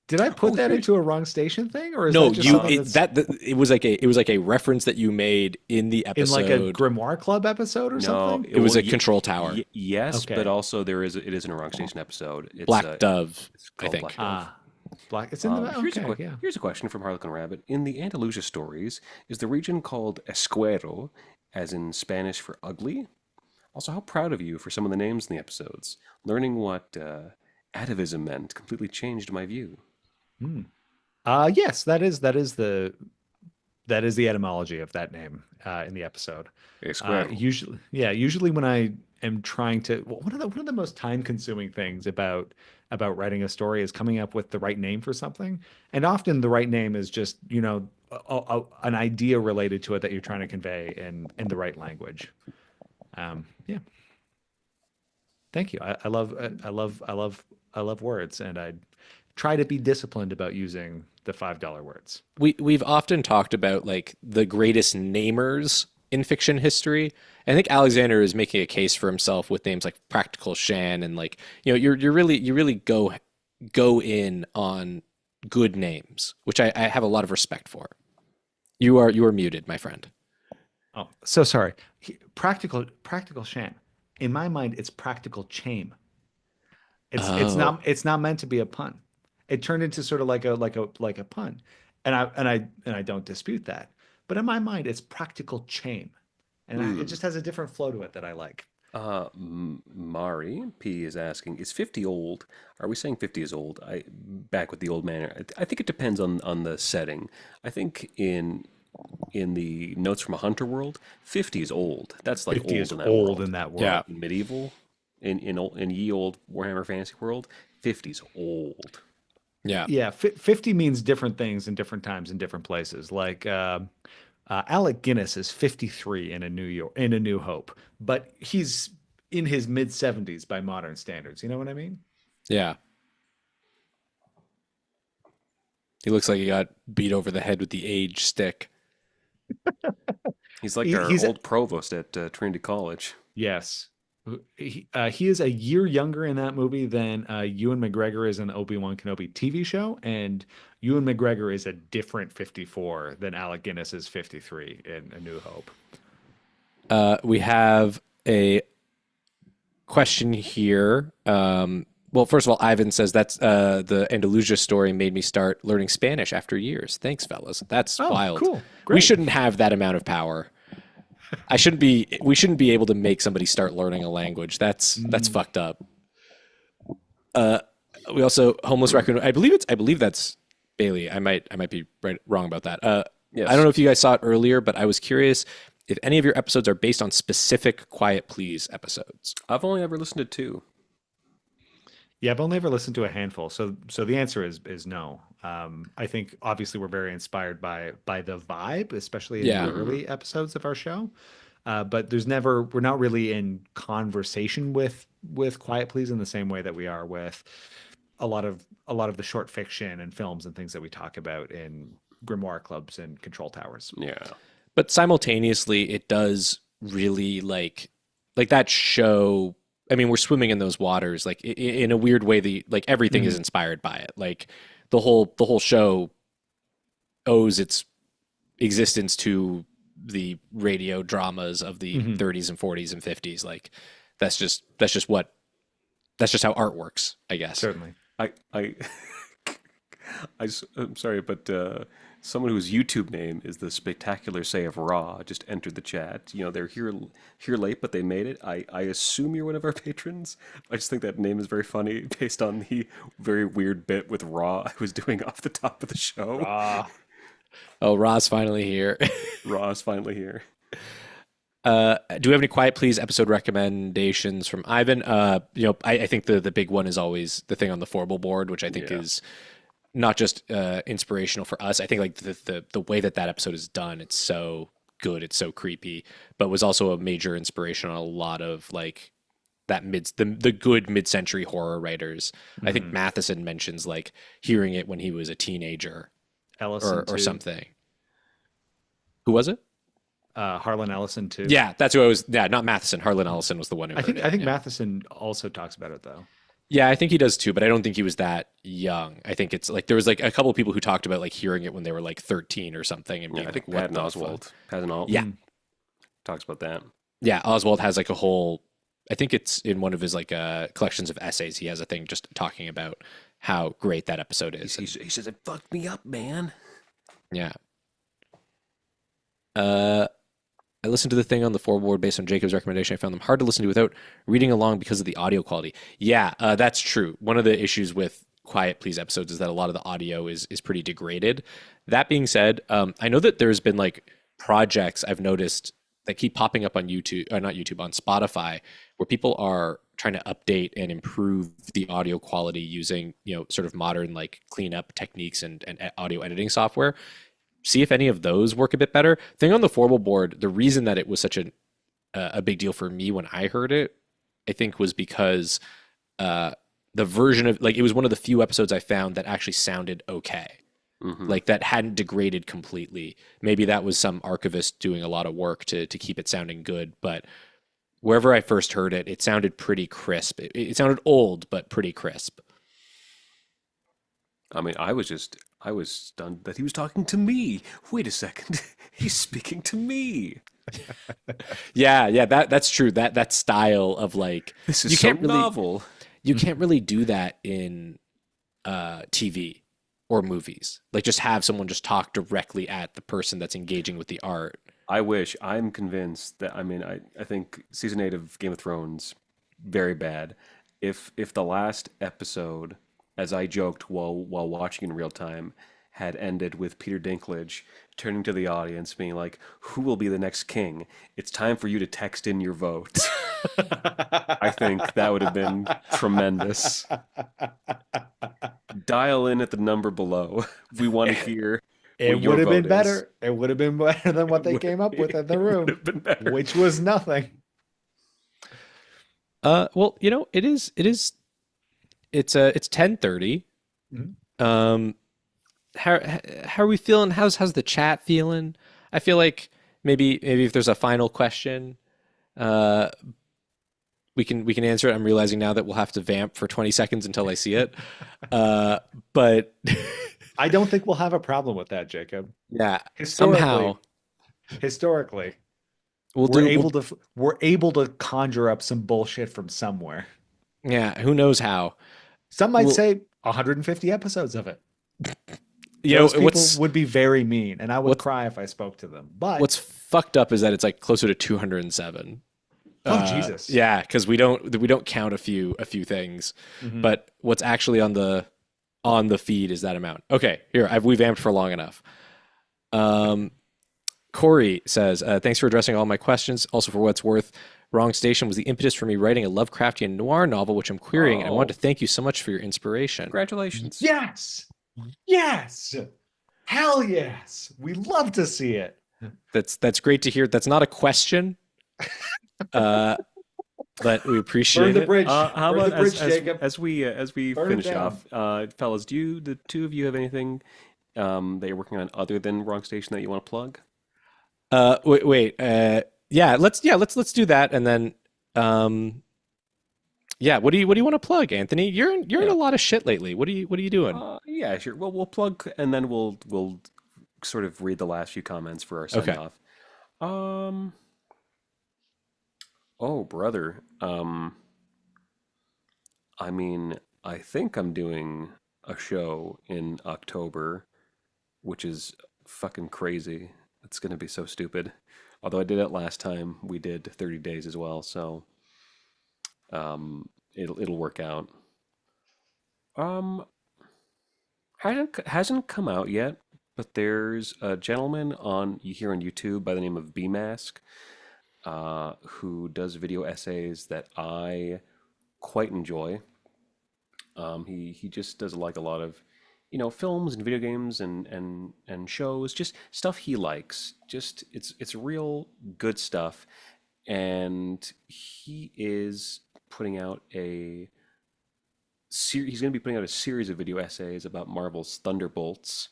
Did I put that into a wrong station thing, or is No, that just you something that's it was like a reference that you made in the in episode. like a Grimoire Club episode or something? It was a control tower. Yes, Okay. but also it is in a wrong station episode. It's, Black Dove, it's I called think. Black Dove. Black. It's in the. Here's, Okay, yeah. here's a question from Harlequin Rabbit. In the Andalusia stories, is the region called Escuero, as in Spanish for ugly? Also, how proud of you for some of the names in the episodes. Learning what atavism meant completely changed my view. Yes, that is the etymology of that name in the episode. Escuero. Usually when I am trying to, one of the most time consuming things about writing a story is coming up with the right name for something, and often the right name is just an idea related to it that you're trying to convey in the right language. Yeah. Thank you. I love words, and I try to be disciplined about using the $5 words. We've often talked about like the greatest namers in fiction history. I think Alexander is making a case for himself with names like Practical Shan, and like you really go in on good names, which I have a lot of respect for. You are muted, my friend. Oh, so sorry. Practical Shan. In my mind, it's Practical Chame. It's not meant to be a pun. It turned into sort of like a pun, and I don't dispute that. But in my mind, it's Practical Chame, and it just has a different flow to it that I like. Mari P is asking, is 50 old? Are we saying 50 is old? Back with the old manner. I think it depends on the setting. I think in the Notes from a Hunter world, 50 is old. That's like 50 old is in that old world. in that world. Yeah. In medieval, in ye old Warhammer Fantasy world, 50 is old. Yeah. Yeah, 50 means different things in different times in different places. Like Alec Guinness is 53 in A New Hope, but he's in his mid 70s by modern standards. You know what I mean? Yeah. He looks like he got beat over the head with the age stick. He's like He's our old provost at Trinity College. Yes. He is a year younger in that movie than Ewan McGregor is in the Obi-Wan Kenobi TV show, and Ewan McGregor is a different 54 than Alec Guinness is 53 in A New Hope. We have a question here. Well, first of all, Ivan says that's the Andalusia story made me start learning Spanish after years. Thanks, fellas. That's wild. Cool. We Great. shouldn't have that amount of power. We shouldn't be able to make somebody start learning a language. That's fucked up. We also homeless raccoon. I believe that's Bailey. I might be wrong about that. Yes. I don't know if you guys saw it earlier, but I was curious if any of your episodes are based on specific Quiet Please episodes. I've only ever listened to 2. Yeah, I've only ever listened to a handful. So the answer is no. I think obviously we're very inspired by the vibe, especially in Yeah. the early episodes of our show. But we're not really in conversation with Quiet Please in the same way that we are with a lot of the short fiction and films and things that we talk about in grimoire clubs and control towers. Yeah. But simultaneously, it does really like that show. I mean, we're swimming in those waters, like in a weird way. Like everything is inspired by it. Like the whole show owes its existence to the radio dramas of the 30s and 40s and 50s. Like that's just how art works, I guess. Certainly. I'm sorry, but someone whose YouTube name is the Spectacular Say of Raw just entered the chat. You know, they're here late, but they made it. I assume you're one of our patrons. I just think that name is very funny based on the very weird bit with Raw I was doing off the top of the show. Oh, Ra's finally here. Raw's finally here. Do we have any Quiet Please episode recommendations from Ivan? I think the big one is always the thing on the Forble board, which I think is not just inspirational for us. I think like the way that episode is done, it's so good, it's so creepy, but was also a major inspiration on a lot of like the good mid-century horror writers. I think Matheson mentions like hearing it when he was a teenager, Ellison or too. something. Who was it? Harlan Ellison too. Yeah, that's who I was. Yeah, not Matheson. Harlan Ellison was the one who. I think heard it. Matheson also talks about it though. Yeah, I think he does too, but I don't think he was that young. I think it's like there was like a couple of people who talked about like hearing it when they were like 13 or something, and being I think like, Patton Oswalt. Patton Oswalt. Yeah. Talks about that. Yeah, Oswald has like a whole. I think it's in one of his like collections of essays. He has a thing just talking about how great that episode is. He says it fucked me up, man. Yeah. I listened to the thing on the forward based on Jacob's recommendation. I found them hard to listen to without reading along because of the audio quality. Yeah, that's true. One of the issues with Quiet Please episodes is that a lot of the audio is pretty degraded. That being said, I know that there's been like projects I've noticed that keep popping up on YouTube, or not YouTube, on Spotify, where people are trying to update and improve the audio quality using, sort of modern like cleanup techniques and audio editing software. See if any of those work a bit better. Thing on the Forble board, the reason that it was such a big deal for me when I heard it, I think was because the version of like it was one of the few episodes I found that actually sounded okay. Like that hadn't degraded completely. Maybe that was some archivist doing a lot of work to keep it sounding good, but wherever I first heard it, it sounded pretty crisp. It sounded old, but pretty crisp. I mean, I was stunned that he was talking to me. Wait a second. He's speaking to me. Yeah, that's true. That style of like This is you so can't really, novel. You can't really do that in TV or movies. Like just have someone just talk directly at the person that's engaging with the art. I wish. I'm convinced that, I think season 8 of Game of Thrones, very bad. If the last episode, as I joked while watching in real time, had ended with Peter Dinklage turning to the audience being like, who will be the next king? It's time for you to text in your vote. I think that would have been tremendous. Dial in at the number below. We want to hear. It would have been better. It would have been better than what they came up with in the room, which was nothing. Well, it's 10:30. How are we feeling? How's the chat feeling? I feel like maybe if there's a final question, we can answer it. I'm realizing now that we'll have to vamp for 20 seconds until I see it. But I don't think we'll have a problem with that, Jacob. Yeah, historically, we're able to conjure up some bullshit from somewhere. Yeah, who knows how? Some might say 150 episodes of it. Those people would be very mean, and I would cry if I spoke to them. But what's fucked up is that it's like closer to 207. Oh Jesus! Yeah, because we don't count a few things, but what's actually on the feed is that amount. Okay, here we vamped for long enough. Corey says, thanks for addressing all my questions. Also, for what it's worth, Wrong Station was the impetus for me writing a Lovecraftian noir novel, which I'm querying, and I want to thank you so much for your inspiration. Congratulations. Yes. Yes. Hell yes. We love to see it. That's great to hear. That's not a question, but we appreciate Burn the it. bridge. How Burn about the bridge, Jacob. as we Burn it finish down. off, fellas? Do the two of you have anything that you're working on other than Wrong Station that you want to plug? Wait. Let's do that, and then what do you want to plug, Anthony? You're in a lot of shit lately. What are you doing? Yeah, sure. Well, we'll plug, and then we'll sort of read the last few comments for our send Okay. off. Oh, brother. I mean, I think I'm doing a show in October, which is fucking crazy. It's gonna be so stupid. Although I did it last time, we did 30 days as well, so it'll work out. Um, hasn't come out yet, but there's a gentleman here on YouTube by the name of BMask, who does video essays that I quite enjoy. He just does like a lot of, films and video games and shows, just stuff he likes. Just it's real good stuff, and he is putting out he's going to be putting out a series of video essays about Marvel's Thunderbolts.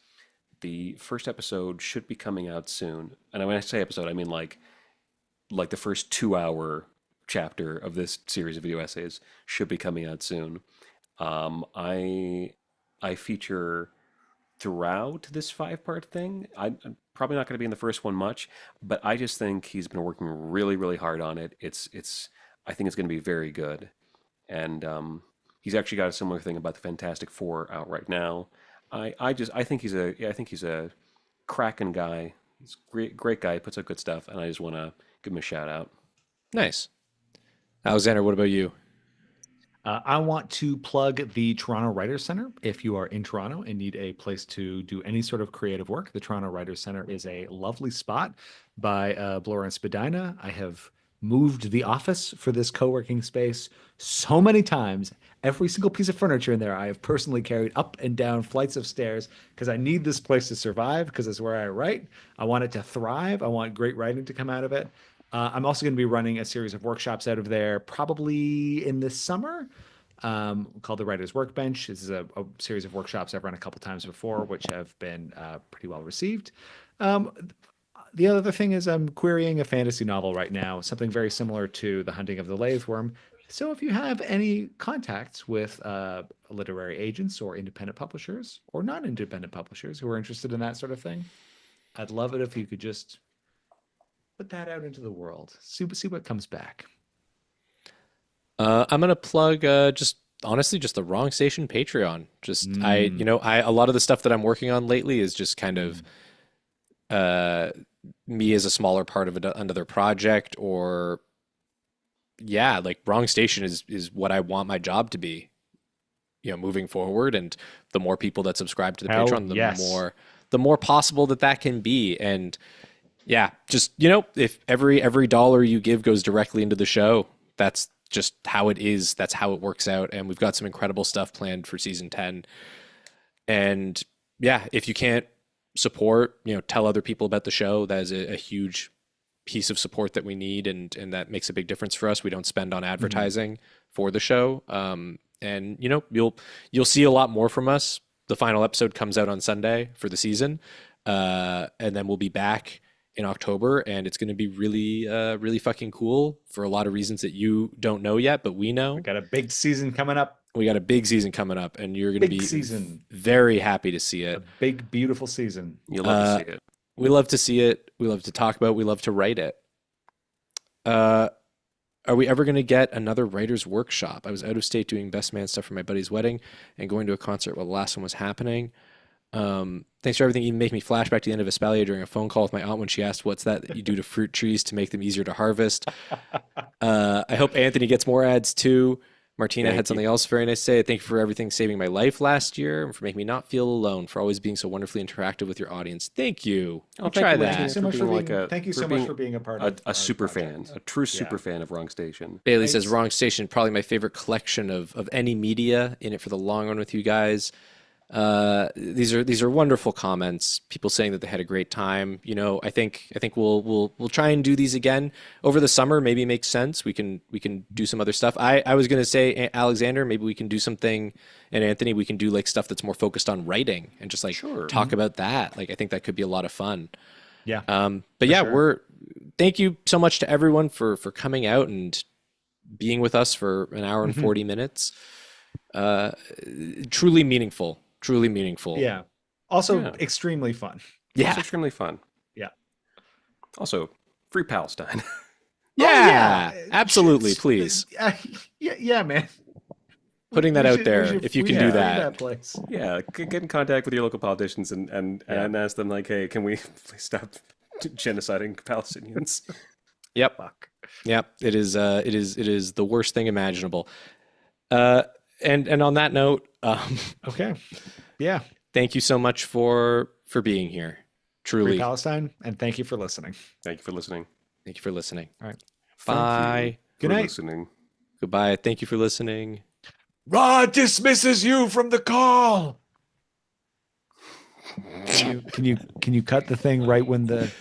The first episode should be coming out soon, and when I say episode, I mean like the first 2-hour chapter of this series of video essays should be coming out soon. I feature throughout this 5-part thing. I'm probably not going to be in the first one much, but I just think he's been working really, really hard on it. I think it's going to be very good, and he's actually got a similar thing about the Fantastic Four out right now. I think he's a cracking guy. He's a great guy. He puts out good stuff, and I just want to give him a shout out. Nice. Alexander, what about you? I want to plug the Toronto Writers Center. If you are in Toronto and need a place to do any sort of creative work, the Toronto Writers Center is a lovely spot by Bloor and Spadina. I have moved the office for this co-working space so many times. Every single piece of furniture in there I have personally carried up and down flights of stairs because I need this place to survive, because it's where I write. I want it to thrive. I want great writing to come out of it. I'm also going to be running a series of workshops out of there probably in the summer, called the Writer's Workbench. This is a series of workshops I've run a couple times before, which have been pretty well received. The other thing is I'm querying a fantasy novel right now, something very similar to The Hunting of the Latheworm. So if you have any contacts with literary agents or independent publishers or non-independent publishers who are interested in that sort of thing, I'd love it if you could just put that out into the world. See what comes back. I'm gonna plug just the Wrong Station Patreon. A lot of the stuff that I'm working on lately is just kind of me as a smaller part of another project, or like Wrong Station is what I want my job to be, moving forward. And the more people that subscribe to the Patreon, the more possible that can be. And if every dollar you give goes directly into the show, that's just how it is. That's how it works out. And we've got some incredible stuff planned for season 10. And if you can't support, tell other people about the show. That is a huge piece of support that we need. And that makes a big difference for us. We don't spend on advertising for the show. And you'll see a lot more from us. The final episode comes out on Sunday for the season. And then we'll be back in October, and it's going to be really, really fucking cool for a lot of reasons that you don't know yet, but we know. We got a big season coming up. And you're going to be very happy to see it. A big, beautiful season. You'll love to see it. We love to see it. We love to talk about it. We love to write it. Are we ever going to get another writer's workshop? I was out of state doing best man stuff for my buddy's wedding and going to a concert while the last one was happening. Thanks for everything. You make me flashback to the end of Espalia during a phone call with my aunt when she asked, what's that you do to fruit trees to make them easier to harvest? I hope Anthony gets more ads too. Martina Thank had something else very nice to say. Thank you for everything, saving my life last year, and for making me not feel alone, for always being so wonderfully interactive with your audience. Thank you. Oh, We'll thank try you, that. Martina, Thank you so much for being being. Thank you so much for being a part of a our super project. fan, a true super fan of Wrong Station. Bailey says, It's- Wrong Station, probably my favorite collection of any media, in it for the long run with you guys. These are wonderful comments. People saying that they had a great time. You know, I think we'll try and do these again over the summer. Maybe it makes sense. We can do some other stuff. I was gonna say, Alexander, maybe we can do something, and Anthony, we can do like stuff that's more focused on writing and just like talk about that. Like I think that could be a lot of fun. Yeah. But yeah, sure. thank you so much to everyone for coming out and being with us for an hour and 40 minutes. Truly meaningful. Truly meaningful. Yeah. Also Yeah. extremely fun. Yeah. It's extremely fun. Yeah. Also, free Palestine. Yeah. yeah. Absolutely. Please. Yeah, man. Putting that We out should- there, we should- if you we can should do free that. place. Yeah, get in contact with your local politicians and ask them like, hey, can we please stop genociding Palestinians? Yep. Fuck. Yep. It is the worst thing imaginable. And on that note, Okay. Yeah. thank you so much for being here. Free Truly. Palestine, and thank you for listening. Thank you for listening. Thank you for listening. All right. Bye. Good for night. listening. Goodbye. Thank you for listening. Rod dismisses you from the call. Can you cut the thing right when the